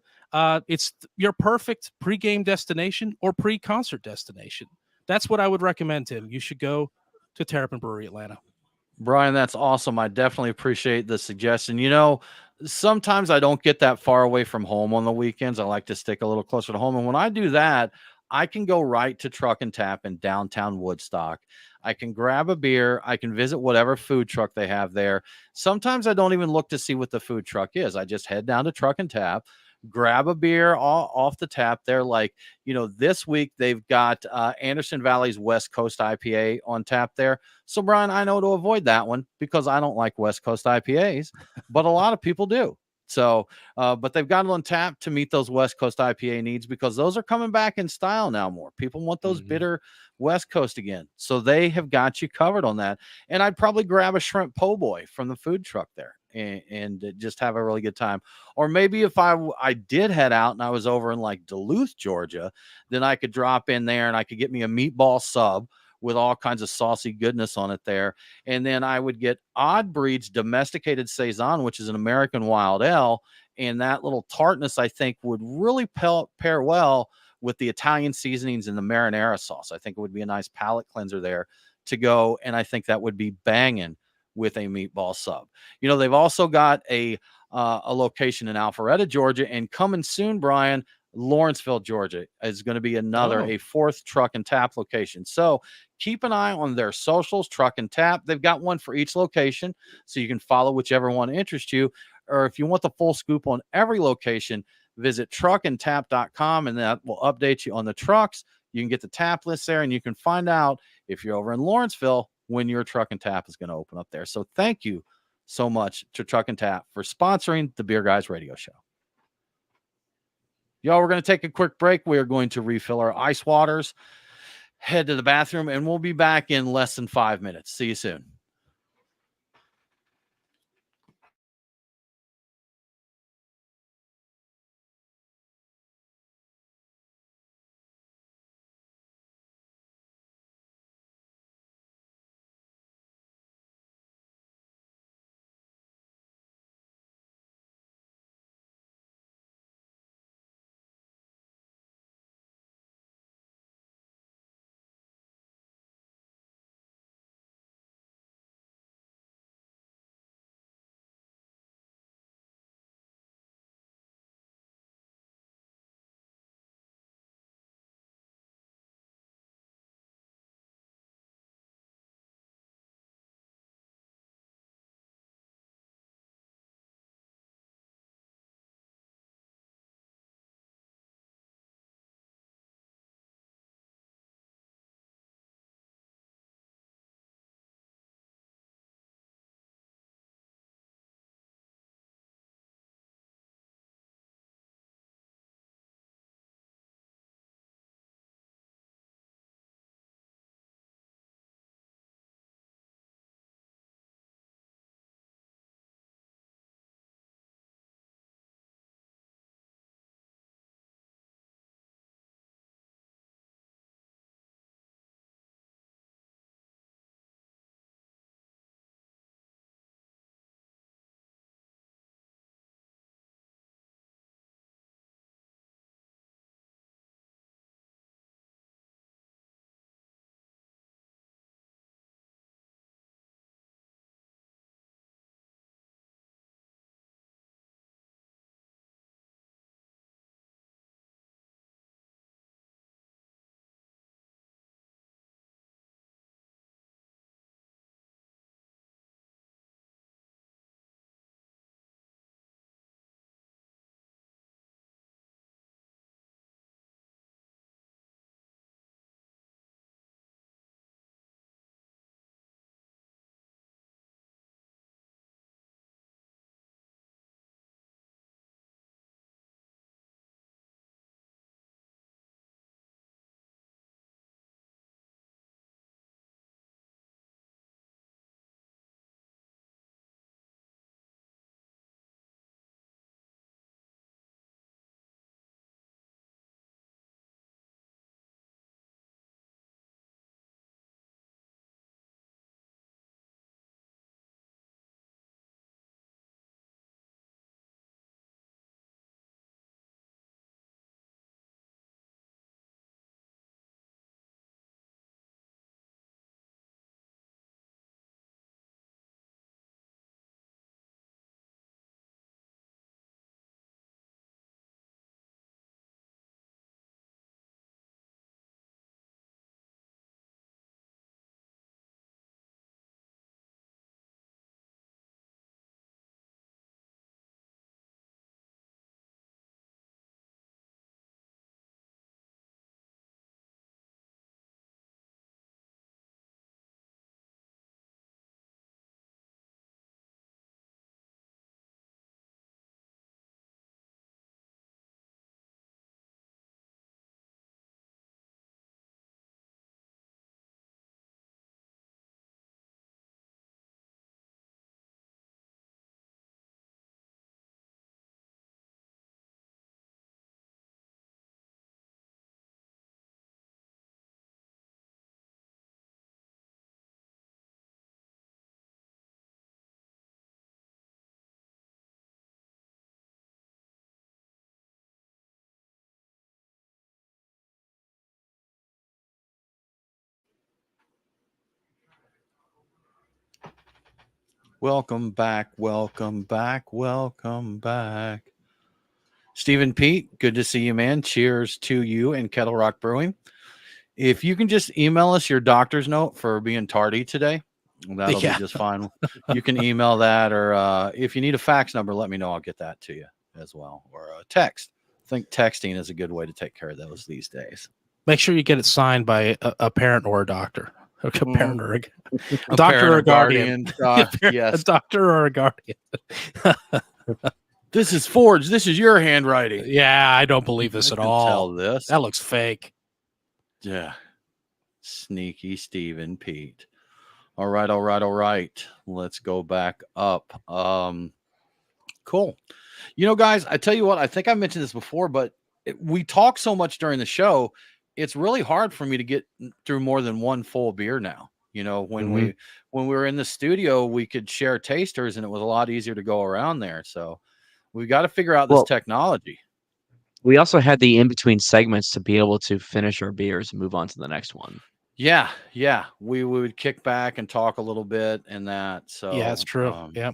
It's your perfect pregame destination or pre-concert destination. That's what I would recommend, Tim. You should go to Terrapin Brewery Atlanta. Brian, that's awesome. I definitely appreciate the suggestion. You know, sometimes I don't get that far away from home on the weekends. I like to stick a little closer to home. And when I do that, I can go right to Truck and Tap in downtown Woodstock. I can grab a beer. I can visit whatever food truck they have there. Sometimes I don't even look to see what the food truck is. I just head down to Truck and Tap, grab a beer off the tap there. Like, this week they've got Anderson Valley's West Coast IPA on tap there. So, Brian, I know to avoid that one because I don't like West Coast IPAs, but a lot of people do. So, but they've got it on tap to meet those West Coast IPA needs, because those are coming back in style now more. People want those bitter West Coast again. So they have got you covered on that. And I'd probably grab a shrimp po' boy from the food truck there and just have a really good time. Or maybe if I did head out and I was over in like Duluth, Georgia, then I could drop in there and I could get me a meatball sub with all kinds of saucy goodness on it there. And then I would get Odd Breed's Domesticated Saison, which is an American wild ale. And that little tartness, I think, would really pair well with the Italian seasonings and the marinara sauce. I think it would be a nice palate cleanser there to go. And I think that would be banging with a meatball sub. You know, they've also got a location in Alpharetta, Georgia, and coming soon, Brian, Lawrenceville, Georgia is going to be another, a fourth Truck and Tap location. So keep an eye on their socials, Truck and Tap. They've got one for each location, so you can follow whichever one interests you. Or if you want the full scoop on every location, visit truckandtap.com, and that will update you on the trucks. You can get the tap list there, and you can find out if you're over in Lawrenceville when your Truck and Tap is going to open up there. So thank you so much to Truck and Tap for sponsoring the Beer Guys Radio Show. Y'all, we're going to take a quick break. We are going to refill our ice waters, head to the bathroom, and we'll be back in less than 5 minutes. See you soon. Welcome back. Welcome back. Welcome back. Stephen Pete, good to see you, man. Cheers to you and Kettle Rock Brewing. If you can just email us your doctor's note for being tardy today, that'll be just fine. You can email that, or if you need a fax number, let me know. I'll get that to you as well, or a text. I think texting is a good way to take care of those these days. Make sure you get it signed by a parent or a doctor. A parent or a doctor or a guardian. Yes. A doctor or a guardian. This is forged. This is your handwriting. Yeah, I don't believe this at all. Tell this. That looks fake. Yeah. Sneaky Stephen Pete. All right. Let's go back up. Cool. You know, guys, I tell you what, I think I mentioned this before, but we talk so much during the show. It's really hard for me to get through more than one full beer now. You know, when we were in the studio, we could share tasters and it was a lot easier to go around there. So we've got to figure out this technology. We also had the in-between segments to be able to finish our beers and move on to the next one. Yeah. We would kick back and talk a little bit and that. So yeah, that's true. Yeah.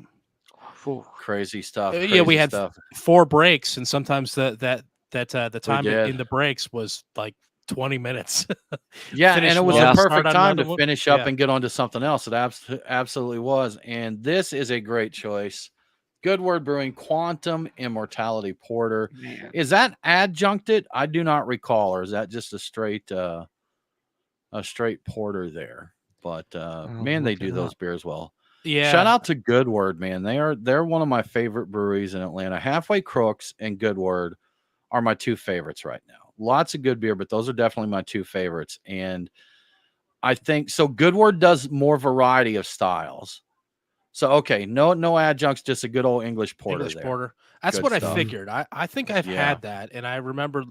Crazy stuff. We had 4 breaks, and sometimes the time in the breaks was like 20 minutes. Yeah, and it was a perfect time to finish up and get on to something else. It absolutely was. And this is a great choice. Good Word Brewing Quantum Immortality Porter. Man. Is that adjuncted? I do not recall, or is that just a straight porter there? But man, they do those beers well. Yeah. Shout out to Good Word, man. They're one of my favorite breweries in Atlanta. Halfway Crooks and Good Word are my 2 favorites right now. Lots of good beer, but those are definitely my 2 favorites. And I think so. Good Word does more variety of styles. So okay, no adjuncts, just a good old English porter. Porter. That's good what stuff. I figured. I think I've had that, and I remember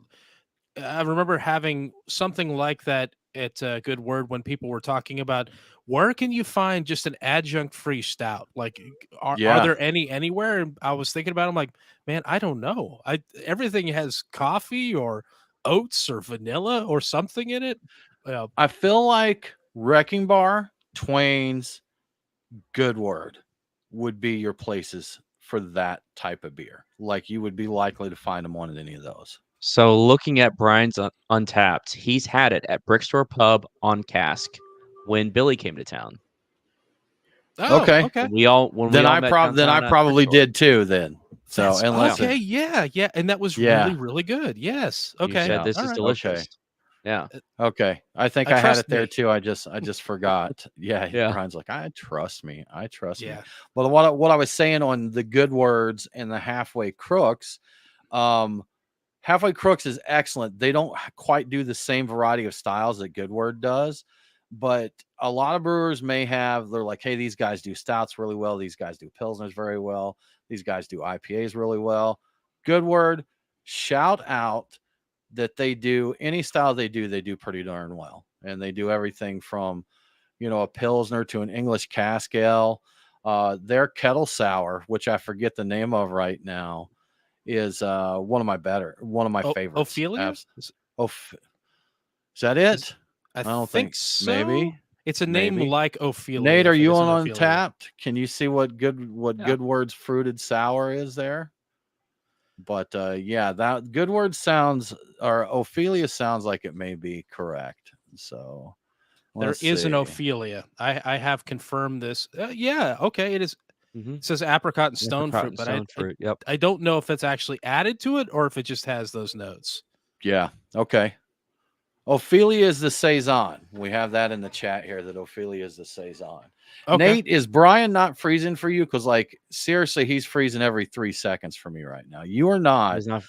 having something like that at Good Word when people were talking about where can you find just an adjunct-free stout? Like, are there any anywhere? And I was thinking about it. I'm like, man, I don't know. Everything has coffee or oats or vanilla or something in it. I feel like Wrecking Bar, Twain's, Good Word would be your places for that type of beer. Like you would be likely to find them on at any of those. So looking at Brian's Untapped, he's had it at Brickstore Pub on cask when Billy came to town. Oh, okay. I probably did too. Then yeah, and that was really good. Yes. Okay. You said this is delicious. Okay. Yeah. Okay. I think I had it there too. I just forgot. Yeah. Brian's like, I trust me. Me. Well, what I was saying on the Good Words and the Halfway Crooks, Halfway Crooks is excellent. They don't quite do the same variety of styles that Good Word does, but a lot of brewers they're like, hey, these guys do stouts really well. These guys do pilsners very well. These guys do IPAs really well. Good Word, shout out that they do any style they do pretty darn well. And they do everything from, a pilsner to an English cask ale. Their kettle sour, which I forget the name of right now, is one of my favorites. Ophelia? Is that it? I don't think so. Maybe it's a name like Ophelia. Nate, are you on Untapped? Can you see what Good Word's fruited sour is there? But that Good Word sounds, or Ophelia sounds like it may be correct. So there is an Ophelia. I have confirmed this. Okay, it is. Mm-hmm. It says apricot and stone fruit, but I don't know if it's actually added to it or if it just has those notes. Yeah. Okay. Ophelia is the Saison. We have that in the chat here, that Ophelia is the Saison. Okay. Nate, is Brian not freezing for you? Because, seriously, he's freezing every 3 seconds for me right now. You are not. He's not.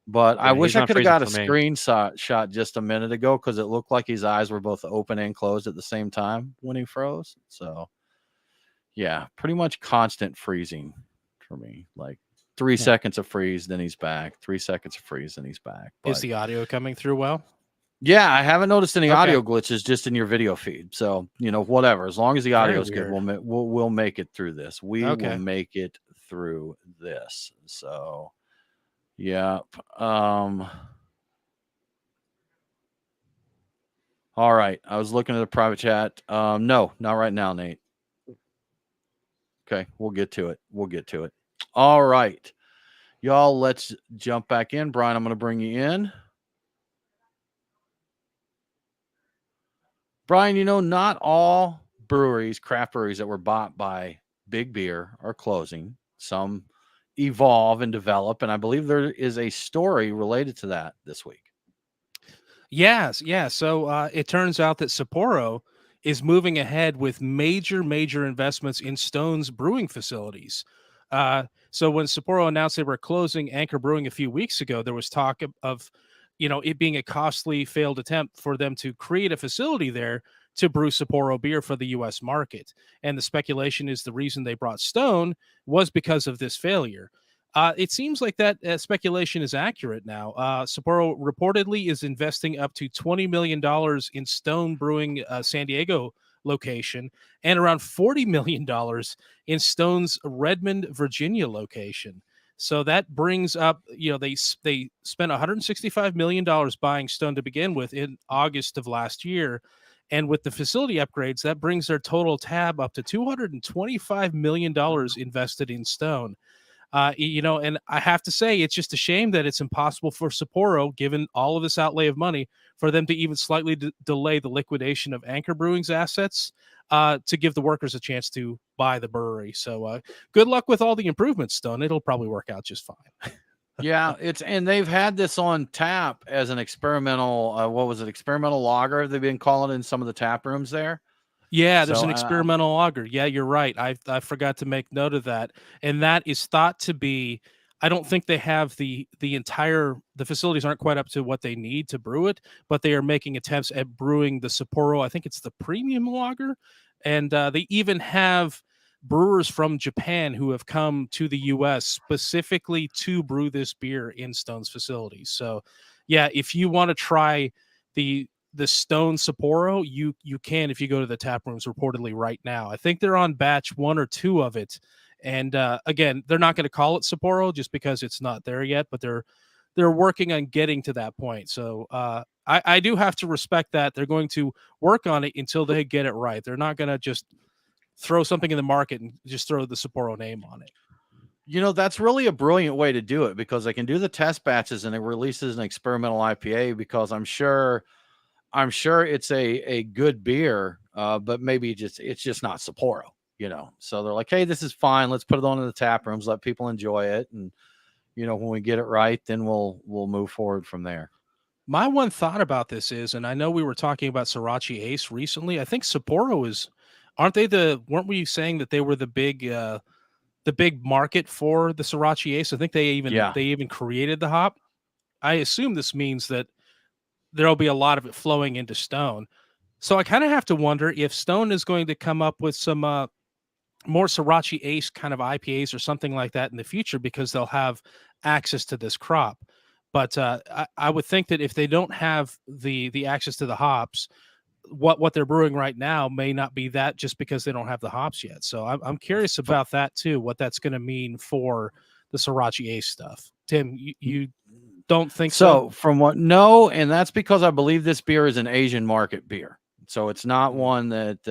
But I wish I could have got a screenshot just a minute ago, because it looked like his eyes were both open and closed at the same time when he froze. So, yeah, pretty much constant freezing for me. Like 3 seconds of freeze, then he's back. 3 seconds of freeze, then he's back. But, is the audio coming through well? Yeah, I haven't noticed any audio glitches just in your video feed. So, whatever. As long as the audio is good, we'll make it through this. We will make it through this. So, yeah. All right. I was looking at the private chat. No, not right now, Nate. Okay, we'll get to it. We'll get to it. All right, y'all. Let's jump back in. Brian, I'm going to bring you in. Brian, not all breweries, craft breweries that were bought by Big Beer are closing. Some evolve and develop, and I believe there is a story related to that this week. Yes, yeah. So it turns out that Sapporo is moving ahead with major investments in Stone's brewing facilities. So when Sapporo announced they were closing Anchor Brewing a few weeks ago, there was talk of it being a costly failed attempt for them to create a facility there to brew Sapporo beer for the U.S. market. And the speculation is the reason they brought Stone was because of this failure. It seems like that speculation is accurate now. Sapporo reportedly is investing up to $20 million in Stone Brewing San Diego location and around $40 million in Stone's Redmond, Virginia location. So that brings up, they spent $165 million buying Stone to begin with in August of last year. And with the facility upgrades, that brings their total tab up to $225 million invested in Stone. And I have to say, it's just a shame that it's impossible for Sapporo, given all of this outlay of money, for them to even slightly delay the liquidation of Anchor Brewing's assets to give the workers a chance to buy the brewery. So good luck with all the improvements, Stone. It'll probably work out just fine. Yeah, and they've had this on tap as an experimental, what was it, experimental lager they've been calling it in some of the tap rooms there. Yeah, there's So an experimental lager. Yeah, you're right. I forgot to make note of that. And that is thought to be, I don't think they have the facilities aren't quite up to what they need to brew it, but they are making attempts at brewing the Sapporo. I think it's the premium lager. And they even have brewers from Japan who have come to the US specifically to brew this beer in Stone's facilities. So yeah, if you want to try the Stone Sapporo, you can if you go to the tap rooms reportedly right now. I think they're on batch 1 or 2 of it. And again, they're not going to call it Sapporo just because it's not there yet, but they're working on getting to that point. So I do have to respect that. They're going to work on it until they get it right. They're not going to just throw something in the market and just throw the Sapporo name on it. That's really a brilliant way to do it, because they can do the test batches and it releases an experimental IPA, because I'm sure it's a good beer, but maybe it's just not Sapporo, So they're like, hey, this is fine. Let's put it on in the tap rooms, let people enjoy it, and when we get it right, then we'll move forward from there. My one thought about this is, and I know we were talking about Sriracha Ace recently. I think Sapporo weren't we saying that they were the big market for the Sriracha Ace? I think they even created the hop. I assume this means that there'll be a lot of it flowing into Stone. So I kind of have to wonder if Stone is going to come up with some more Sriracha Ace kind of IPAs or something like that in the future, because they'll have access to this crop. But I would think that if they don't have the access to the hops, what they're brewing right now may not be that, just because they don't have the hops yet. So I'm curious about that too, what that's going to mean for the Sriracha Ace stuff. Tim, you don't think so? No, and that's because I believe this beer is an Asian market beer. So it's not one that,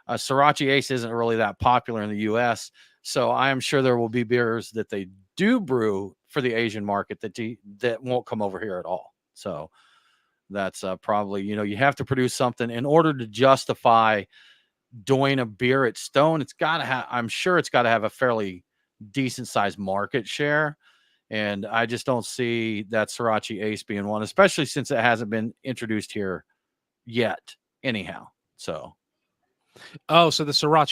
Sriracha Ace isn't really that popular in the U.S. So I am sure there will be beers that they do brew for the Asian market that won't come over here at all. So that's probably, you have to produce something in order to justify doing a beer at Stone. I'm sure it's got to have a fairly decent sized market share. And I just don't see that Sriracha Ace being one, especially since it hasn't been introduced here yet anyhow. So so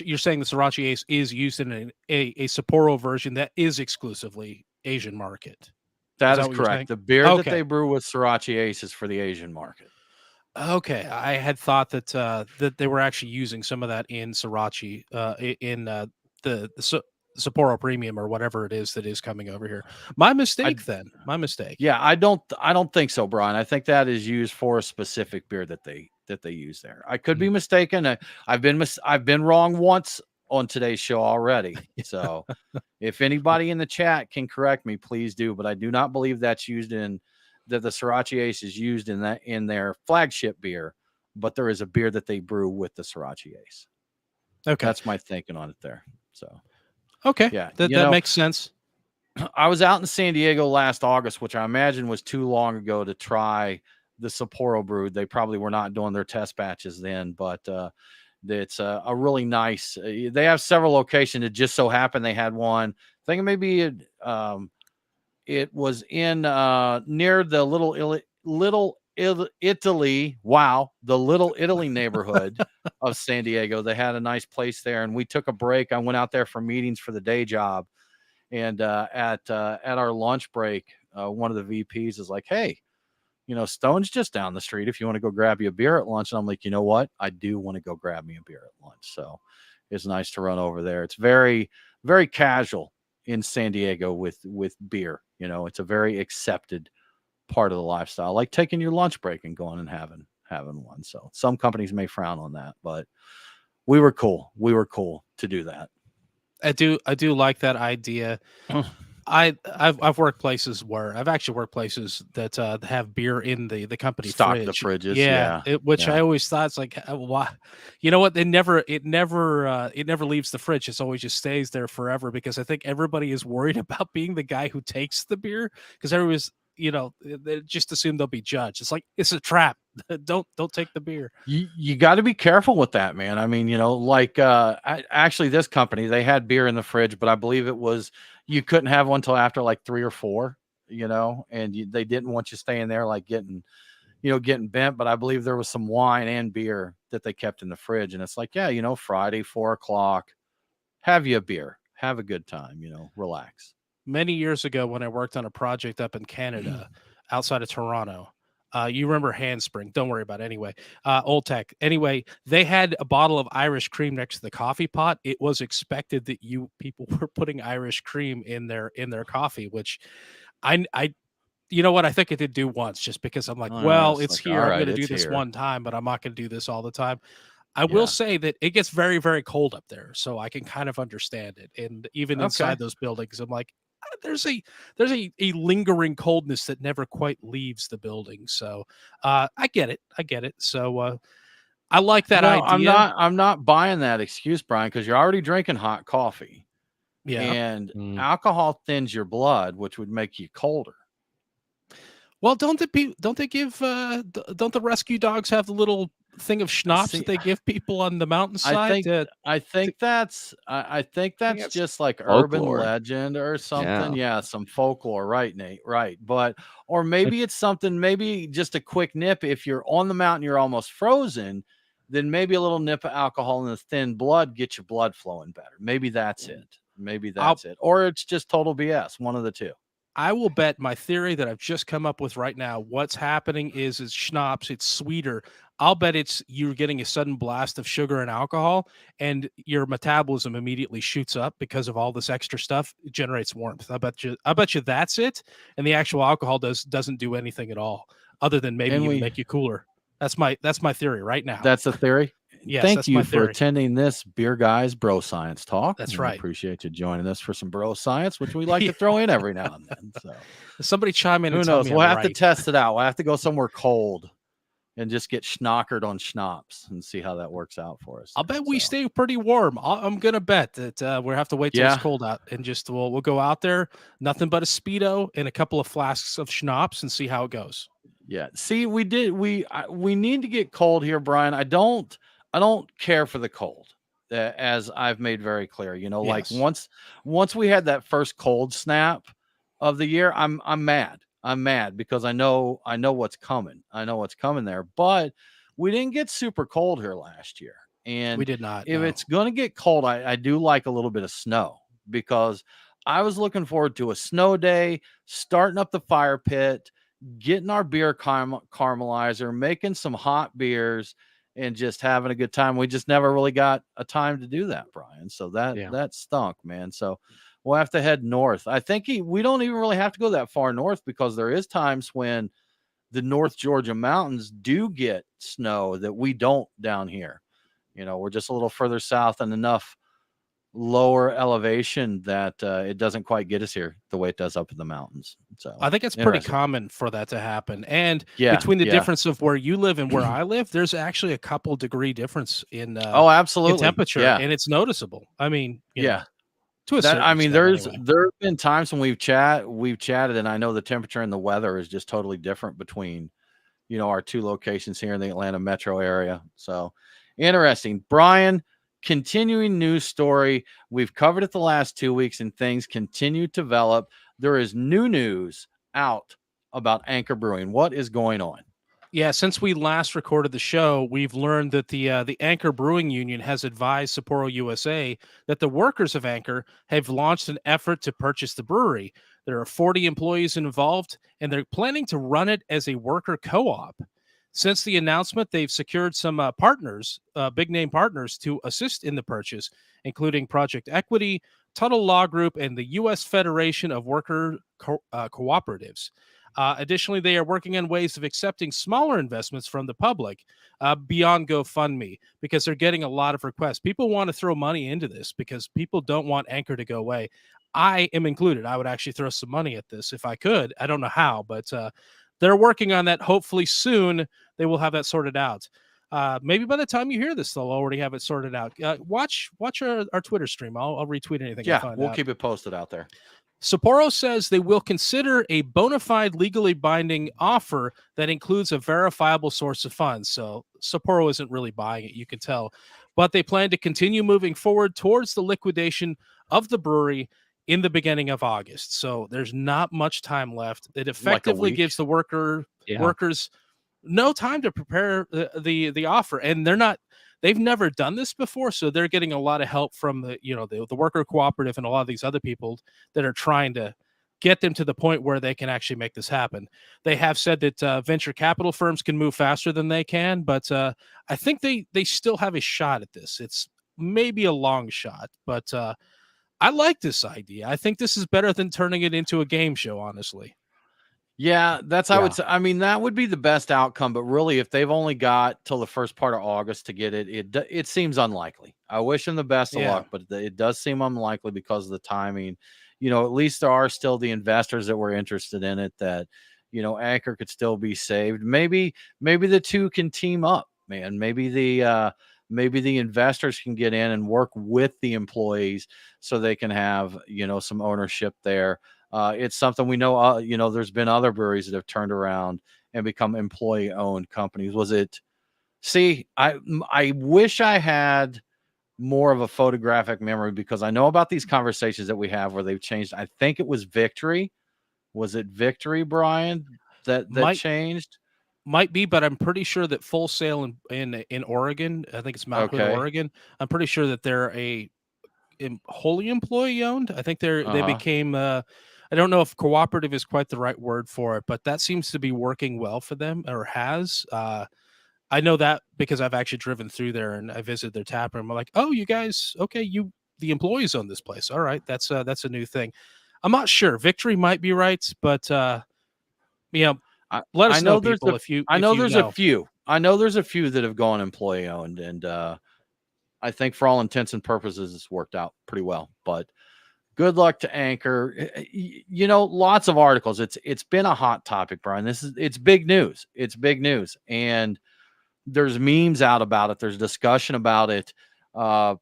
you're saying the Sriracha Ace is used in a Sapporo version that is exclusively Asian market. That is correct. The beer that they brew with Sriracha Ace is for the Asian market. Okay, I had thought that that they were actually using some of that in Sriracha, in the Sapporo Premium or whatever it is that is coming over here. My mistake. My mistake. Yeah, I don't think so, Brian. I think that is used for a specific beer that they use there. I could be mistaken. I've been wrong once on today's show already. So if anybody in the chat can correct me, please do. But I do not believe that's used in that the Sriracha Ace is used in their flagship beer, but there is a beer that they brew with the Sriracha Ace. Okay. That's my thinking on it there. So Okay, yeah, that makes sense. I was out in San Diego last August, which I imagine was too long ago to try the Sapporo brew. They probably were not doing their test batches then, but it's a really nice. They have several locations. It just so happened they had one. I think maybe it was in near the Little Italy. Wow, the Little Italy neighborhood of San Diego. They had a nice place there, and we took a break. I went out there for meetings for the day job, and at our lunch break, one of the VPs is like, "Hey, Stone's just down the street. If you want to go grab you a beer at lunch." And I'm like, you know what? I do want to go grab me a beer at lunch. So it's nice to run over there. It's very, very casual in San Diego with beer. It's a very accepted part of the lifestyle, like taking your lunch break and going and having one. So some companies may frown on that, but we were cool. We were cool to do that. I do like that idea. I've worked places where I've actually worked places that have beer in the company Stock fridge. the fridges, which I always thought it's like, why? You know what? It never leaves the fridge. It's always just stays there forever because I think everybody is worried about being the guy who takes the beer because everyone's they just assume they'll be judged. It's like it's a trap. Don't take the beer. You got to be careful with that, man. I mean, like actually this company, they had beer in the fridge, but I believe it was you couldn't have one till after like 3 or 4, and they didn't want you staying there like getting bent. But I believe there was some wine and beer that they kept in the fridge, and it's like, yeah, Friday 4 o'clock, have you a beer, have a good time, relax. Many years ago when I worked on a project up in Canada outside of Toronto, you remember Handspring. Don't worry about it anyway. Old Tech. Anyway, they had a bottle of Irish cream next to the coffee pot. It was expected that you people were putting Irish cream in their coffee, which I you know what? I think I did do once just because I'm like, well, it's like, here. all I'm right, going to do it's this here. one time, but I'm not going to do this all the time. I will say that it gets very, very cold up there, so I can kind of understand it. And even inside those buildings, I'm like, there's a lingering coldness that never quite leaves the building. So I get it. So I like that idea. I'm not buying that excuse, Brian, because you're already drinking hot coffee. Yeah. And alcohol thins your blood, which would make you colder. Well, don't they give don't the rescue dogs have the little thing of schnapps that they give people on the mountainside? I think that's just like urban folklore. legend or something. Yeah. Some folklore, right, Nate? Right. But or maybe it's something, maybe just a quick nip. If you're on the mountain, you're almost frozen, then maybe a little nip of alcohol in the thin blood gets your blood flowing better. Maybe that's it. Maybe that's it. Or it's just total BS. One of the two. I will bet my theory that I've just come up with right now. What's happening is it's schnapps. It's sweeter. I'll bet it's you're getting a sudden blast of sugar and alcohol, and your metabolism immediately shoots up because of all this extra stuff. It generates warmth. I bet you that's it. And the actual alcohol doesn't do anything at all, other than maybe even make you cooler. That's my theory right now. That's a theory. Yes, thank you for attending this Beer Guys Bro Science Talk. That's right. Appreciate you joining us for some bro science, which we like to throw in every now and then. So somebody chime in. Who knows? We'll have to test it out. We'll have to go somewhere cold and just get schnockered on schnapps and see how that works out for us. I'll bet we stay pretty warm. I'm gonna bet that we'll have to wait till it's cold out and just we'll go out there, nothing but a Speedo and a couple of flasks of schnapps and see how it goes. Yeah. See, we need to get cold here, Brian. I don't care for the cold, as I've made very clear. Like once we had that first cold snap of the year, I'm mad. I'm mad because I know what's coming. I know what's coming there. But we didn't get super cold here last year, and we did not. If it's going to get cold, I do like a little bit of snow because I was looking forward to a snow day, starting up the fire pit, getting our beer caramelizer, making some hot beers, and just having a good time. We just never really got a time to do that, Brian. So that stunk, man. So we'll have to head north. I think we don't even really have to go that far north because there is times when the North Georgia mountains do get snow that we don't down here. We're just a little further south and enough lower elevation that it doesn't quite get us here the way it does up in the mountains. So I think it's pretty interesting. common for that to happen. And Yeah, between the yeah. difference of where you live and where I live, there's actually a couple degree difference in Oh, absolutely. temperature, Yeah, and it's noticeable. I mean, you know, yeah. to a That certain I mean, extent anyway. there've been times when we've chatted, and I know the temperature and the weather is just totally different between our two locations here in the Atlanta metro area. So interesting. Brian, continuing news story. We've covered it the last 2 weeks and things continue to develop. There is new news out about Anchor Brewing. What is going on? Yeah, since we last recorded the show, we've learned that the Anchor Brewing Union has advised Sapporo USA that the workers of Anchor have launched an effort to purchase the brewery. There are 40 employees involved, and they're planning to run it as a worker co-op. Since the announcement, they've secured some partners, big name partners, to assist in the purchase, including Project Equity, Tuttle Law Group, and the U.S. Federation of Worker Cooperatives. Additionally, they are working on ways of accepting smaller investments from the public beyond GoFundMe because they're getting a lot of requests. People want to throw money into this because people don't want Anchor to go away. I am included. I would actually throw some money at this if I could. I don't know how, but they're working on that. Hopefully soon they will have that sorted out. Maybe by the time you hear this, they'll already have it sorted out. Watch our Twitter stream. I'll retweet anything I find We'll out. keep it posted out there. Sapporo says they will consider a bona fide legally binding offer that includes a verifiable source of funds. So Sapporo isn't really buying it, you can tell. But they plan to continue moving forward towards the liquidation of the brewery in the beginning of August. So there's not much time left. It effectively gives the workers no time to prepare the offer. And they've never done this before, so they're getting a lot of help from the worker cooperative and a lot of these other people that are trying to get them to the point where they can actually make this happen. They have said that venture capital firms can move faster than they can, but I think they still have a shot at this. It's maybe a long shot, but I like this idea. I think this is better than turning it into a game show, honestly. Yeah, I would say. I mean, that would be the best outcome. But really, if they've only got till the first part of August to get it seems unlikely. I wish them the best of luck, but it does seem unlikely because of the timing. At least there are still the investors that were interested in it. That Anchor could still be saved. Maybe the two can team up, man. Maybe the investors can get in and work with the employees so they can have some ownership there. It's something we know, there's been other breweries that have turned around and become employee-owned companies. I wish I had more of a photographic memory because I know about these conversations that we have where they've changed. I think it was Victory. Was it Victory, Brian, that changed? Might be, but I'm pretty sure that Full Sail in Oregon, I think it's Mount Hood, Oregon. I'm pretty sure that they're wholly employee owned. I think they became I don't know if cooperative is quite the right word for it, but that seems to be working well for them, or has. I know that because I've actually driven through there and I visited their tap room. I'm like, oh, you guys, okay, the employees own this place. All right, that's a new thing. I'm not sure. Victory might be right, but let us know, people, if you. I know there's a few. I know there's a few that have gone employee owned, and I think for all intents and purposes, it's worked out pretty well. But good luck to Anchor. Lots of articles. It's been a hot topic, Brian. It's big news. It's big news, and there's memes out about it. There's discussion about it.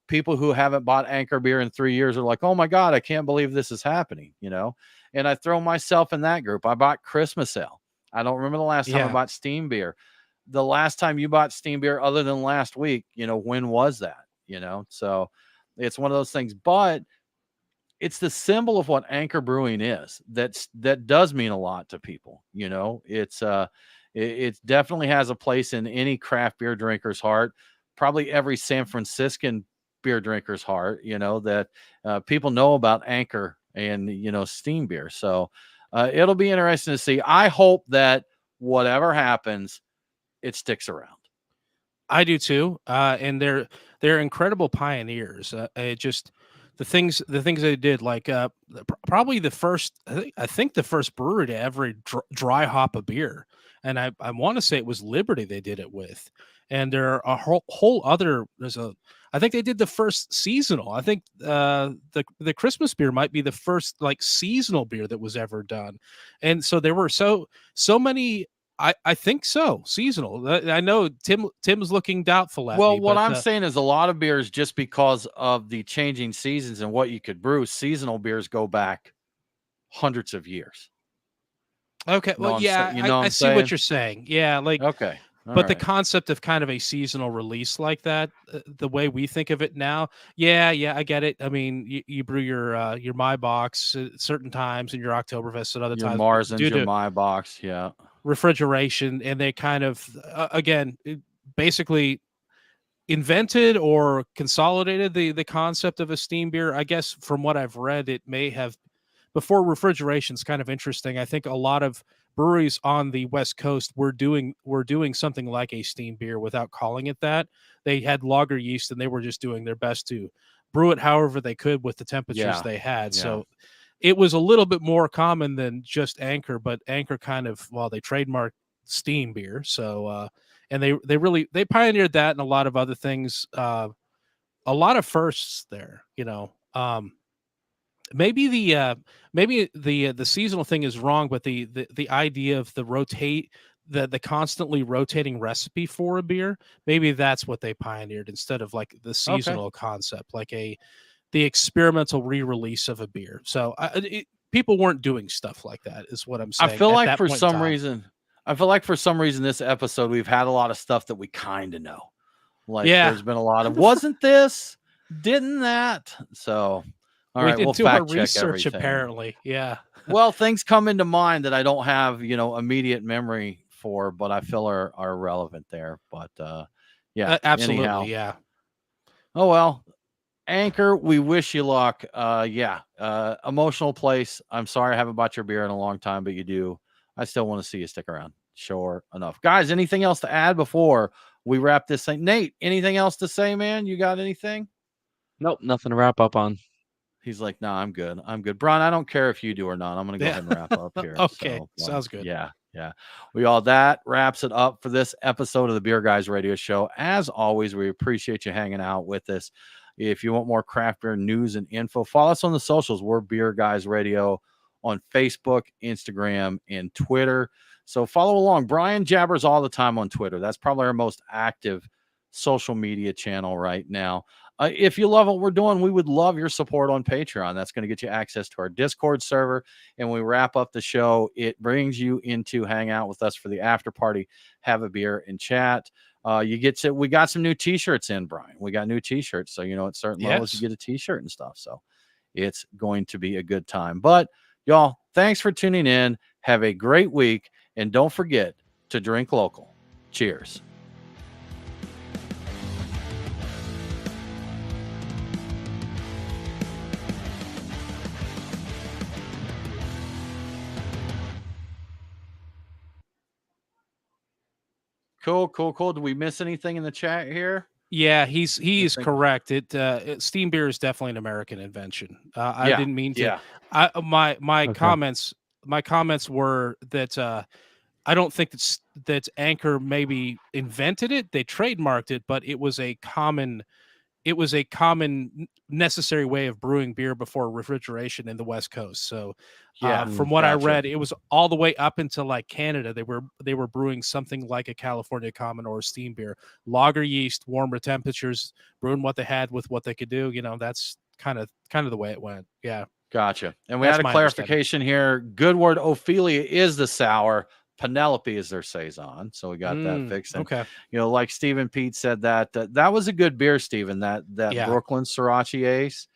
People who haven't bought Anchor beer in 3 years are like, "Oh my God, I can't believe this is happening." And I throw myself in that group. I bought Christmas Ale. I don't remember the last time I bought Steam beer. The last time you bought Steam beer, other than last week, when was that? So it's one of those things. But it's the symbol of what Anchor Brewing is. That does mean a lot to people. It definitely has a place in any craft beer drinker's heart. Probably every San Franciscan beer drinker's heart. That people know about Anchor and steam beer. So it'll be interesting to see. I hope that whatever happens, it sticks around. I do too, and they're incredible pioneers. The things they did, like probably the first, I think the first brewery to ever dry hop a beer, and I want to say it was Liberty they did it with, and there are a whole other. I think they did the first seasonal. I think the Christmas beer might be the first like seasonal beer that was ever done, and so there were so many. I think so seasonal. I know Tim's looking doubtful at Well, me, what but I'm saying is a lot of beers, just because of the changing seasons and what you could brew, seasonal beers go back hundreds of years. okay, You know well, what I'm yeah, saying? You know what I I'm see what saying? you're saying. Yeah, like, Okay. All but the right. concept of kind of a seasonal release like that, the way we think of it now, yeah, I get it. I mean, you brew your My Box at certain times and your Oktoberfest at other Your times Marzens, due your to My Box. Yeah. refrigeration, and they kind of basically invented or consolidated the concept of a steam beer. I guess from what I've read, it may have before refrigeration is kind of interesting. I think a lot of breweries on the West Coast were doing something like a steam beer without calling it that. They had lager yeast and they were just doing their best to brew it however they could with the temperatures Yeah. they had. Yeah. So it was a little bit more common than just Anchor, but Anchor kind of, well, they trademarked steam beer. So and they really they pioneered that and a lot of other things. A lot of firsts there, you know. Maybe the seasonal thing is wrong, but the idea of the constantly rotating recipe for a beer, maybe that's what they pioneered instead of like the Okay. seasonal concept, like the experimental re-release of a beer. So people weren't doing stuff like that, is what I'm I saying feel at like that for point in some time. reason, I feel like for some reason this episode we've had a lot of stuff that we kind of know. Like Yeah, there's been a lot of wasn't this, didn't that. So, all we right, we'll didn't do our fact check research everything. apparently. Yeah, Well, things come into mind that I don't have, immediate memory for, but I feel are relevant there. But yeah, absolutely. anyhow. Yeah, Oh well. Anchor, we wish you luck. Emotional place. I'm sorry I haven't bought your beer in a long time, but you do. I still want to see you stick around. Sure enough. Guys, anything else to add before we wrap this thing? Nate, anything else to say, man? You got anything? Nope, nothing to wrap up on. He's like, no, I'm good. I'm good. Brian, I don't care if you do or not. I'm going to go yeah. ahead and wrap up here. Okay, So, sounds good. yeah. That wraps it up for this episode of the Beer Guys Radio Show. As always, we appreciate you hanging out with us. If you want more craft beer news and info, follow us on the socials. We're Beer Guys Radio on Facebook, Instagram, and Twitter. So follow along. Brian jabbers all the time on Twitter. That's probably our most active social media channel right now. If you love what we're doing, we would love your support on Patreon. That's going to get you access to our Discord server. And when we wrap up the show, it brings you into hang out with us for the after party, have a beer and chat. We got some new t-shirts in, Brian. We got new t-shirts. So, at certain levels, you get a t-shirt and stuff. So it's going to be a good time. But y'all, thanks for tuning in. Have a great week. And don't forget to drink local. Cheers. Cool. Did we miss anything in the chat here? Yeah, he is correct. Steam beer is definitely an American invention. I didn't mean to. Yeah. My Okay. comments were that I don't think that Anchor maybe invented it. They trademarked it, but it was a common necessary way of brewing beer before refrigeration in the West Coast. So from what I read, it was all the way up until like Canada. They were brewing something like a California common or a steam beer, lager yeast, warmer temperatures, brewing what they had with what they could do. That's kind of the way it went. Yeah. Gotcha. And we had a clarification here. Good word. Ophelia is the sour. Penelope is their saison, so we got that fixed. And, okay. Like Stephen Pete said, that was a good beer, Stephen. That Brooklyn Sriracha Ace,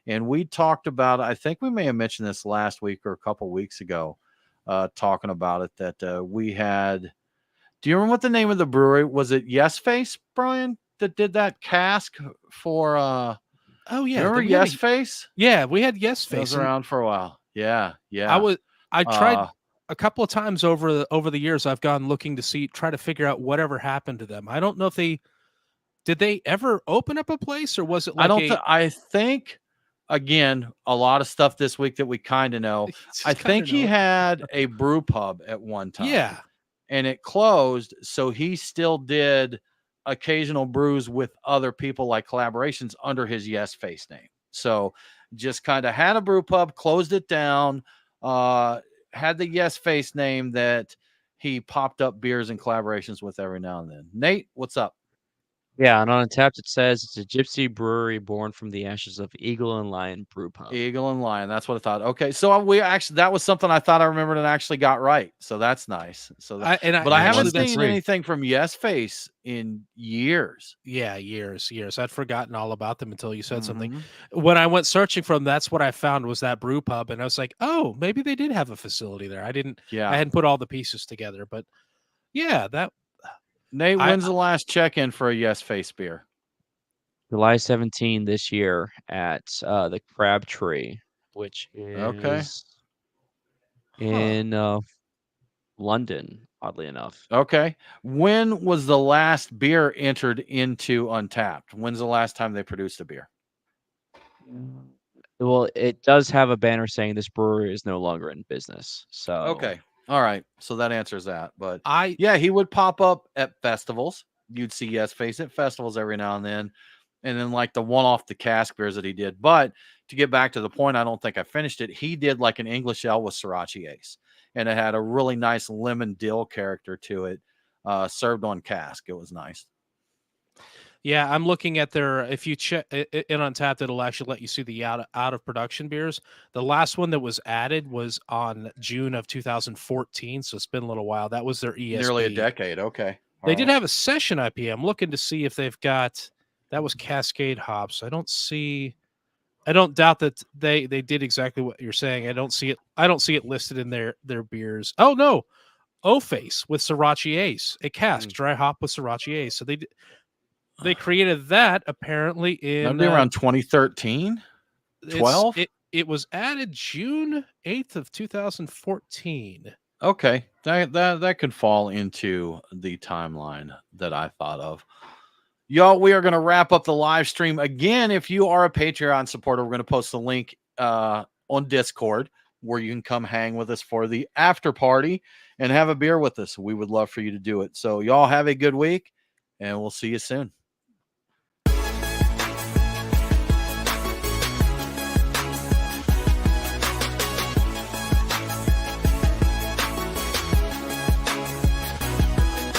and we talked about. I think we may have mentioned this last week or a couple weeks ago, talking about it. That we had. Do you remember what the name of the brewery was? It Yes Face, Brian, that did that cask for. Oh yeah, remember Yes Face? Yeah, we had Yes Face. It was around for a while. Yeah. I tried a couple of times over the years. I've gone looking to try to figure out whatever happened to them. I don't know if did they ever open up a place, or was it like I think again a lot of stuff this week that we kind of know. I think he had a brew pub at one time. Yeah, and it closed, so he still did occasional brews with other people, like collaborations, under his Yes Face name. So just kind of had a brew pub, closed it down, had the Yes Face name that he popped up beers and collaborations with every now and then. Nate, what's up? Yeah, and on Untapped it says it's a gypsy brewery born from the ashes of Eagle and Lion Brew Pub. Eagle and Lion. That's what I thought. Okay, so we actually, that was something I thought I remembered and actually got right. So that's nice. So, but I haven't seen anything from Yes Face in years. Yeah, years. I'd forgotten all about them until you said something. When I went searching for them, that's what I found was that brew pub, and I was like, oh, maybe they did have a facility there. I hadn't put all the pieces together, but yeah, that. Nate, when's the last check-in for a Yes Face beer? July 17 this year at the Crabtree, which is in London, oddly enough. Okay. When was the last beer entered into Untapped? When's the last time they produced a beer? Well, it does have a banner saying this brewery is no longer in business. So okay. All right. So that answers that. But yeah, he would pop up at festivals. You'd see Yes Face at festivals every now and then. And then like the one off the cask beers that he did. But to get back to the point, I don't think I finished it. He did like an English ale with Sriracha Ace. And it had a really nice lemon dill character to it, served on cask. It was nice. Yeah, I'm looking at their, if you check in Untapped, it'll actually let you see the out of production beers. The last one that was added was on June of 2014, so it's been a little while. That was their ESB. Nearly a decade, okay. They did have a session IPA. I'm looking to see if they've got, that was Cascade hops. I don't doubt that they did exactly what you're saying. I don't see it listed in their beers. Oh no, O-Face with Sriracha Ace, a cask dry hop with Sriracha Ace. So they created that apparently in that'd be around 2013, 12. It was added June 8th of 2014. Okay, that could fall into the timeline that I thought of. Y'all, we are going to wrap up the live stream again. If you are a Patreon supporter, we're going to post the link on Discord where you can come hang with us for the after party and have a beer with us. We would love for you to do it. So y'all have a good week, and we'll see you soon.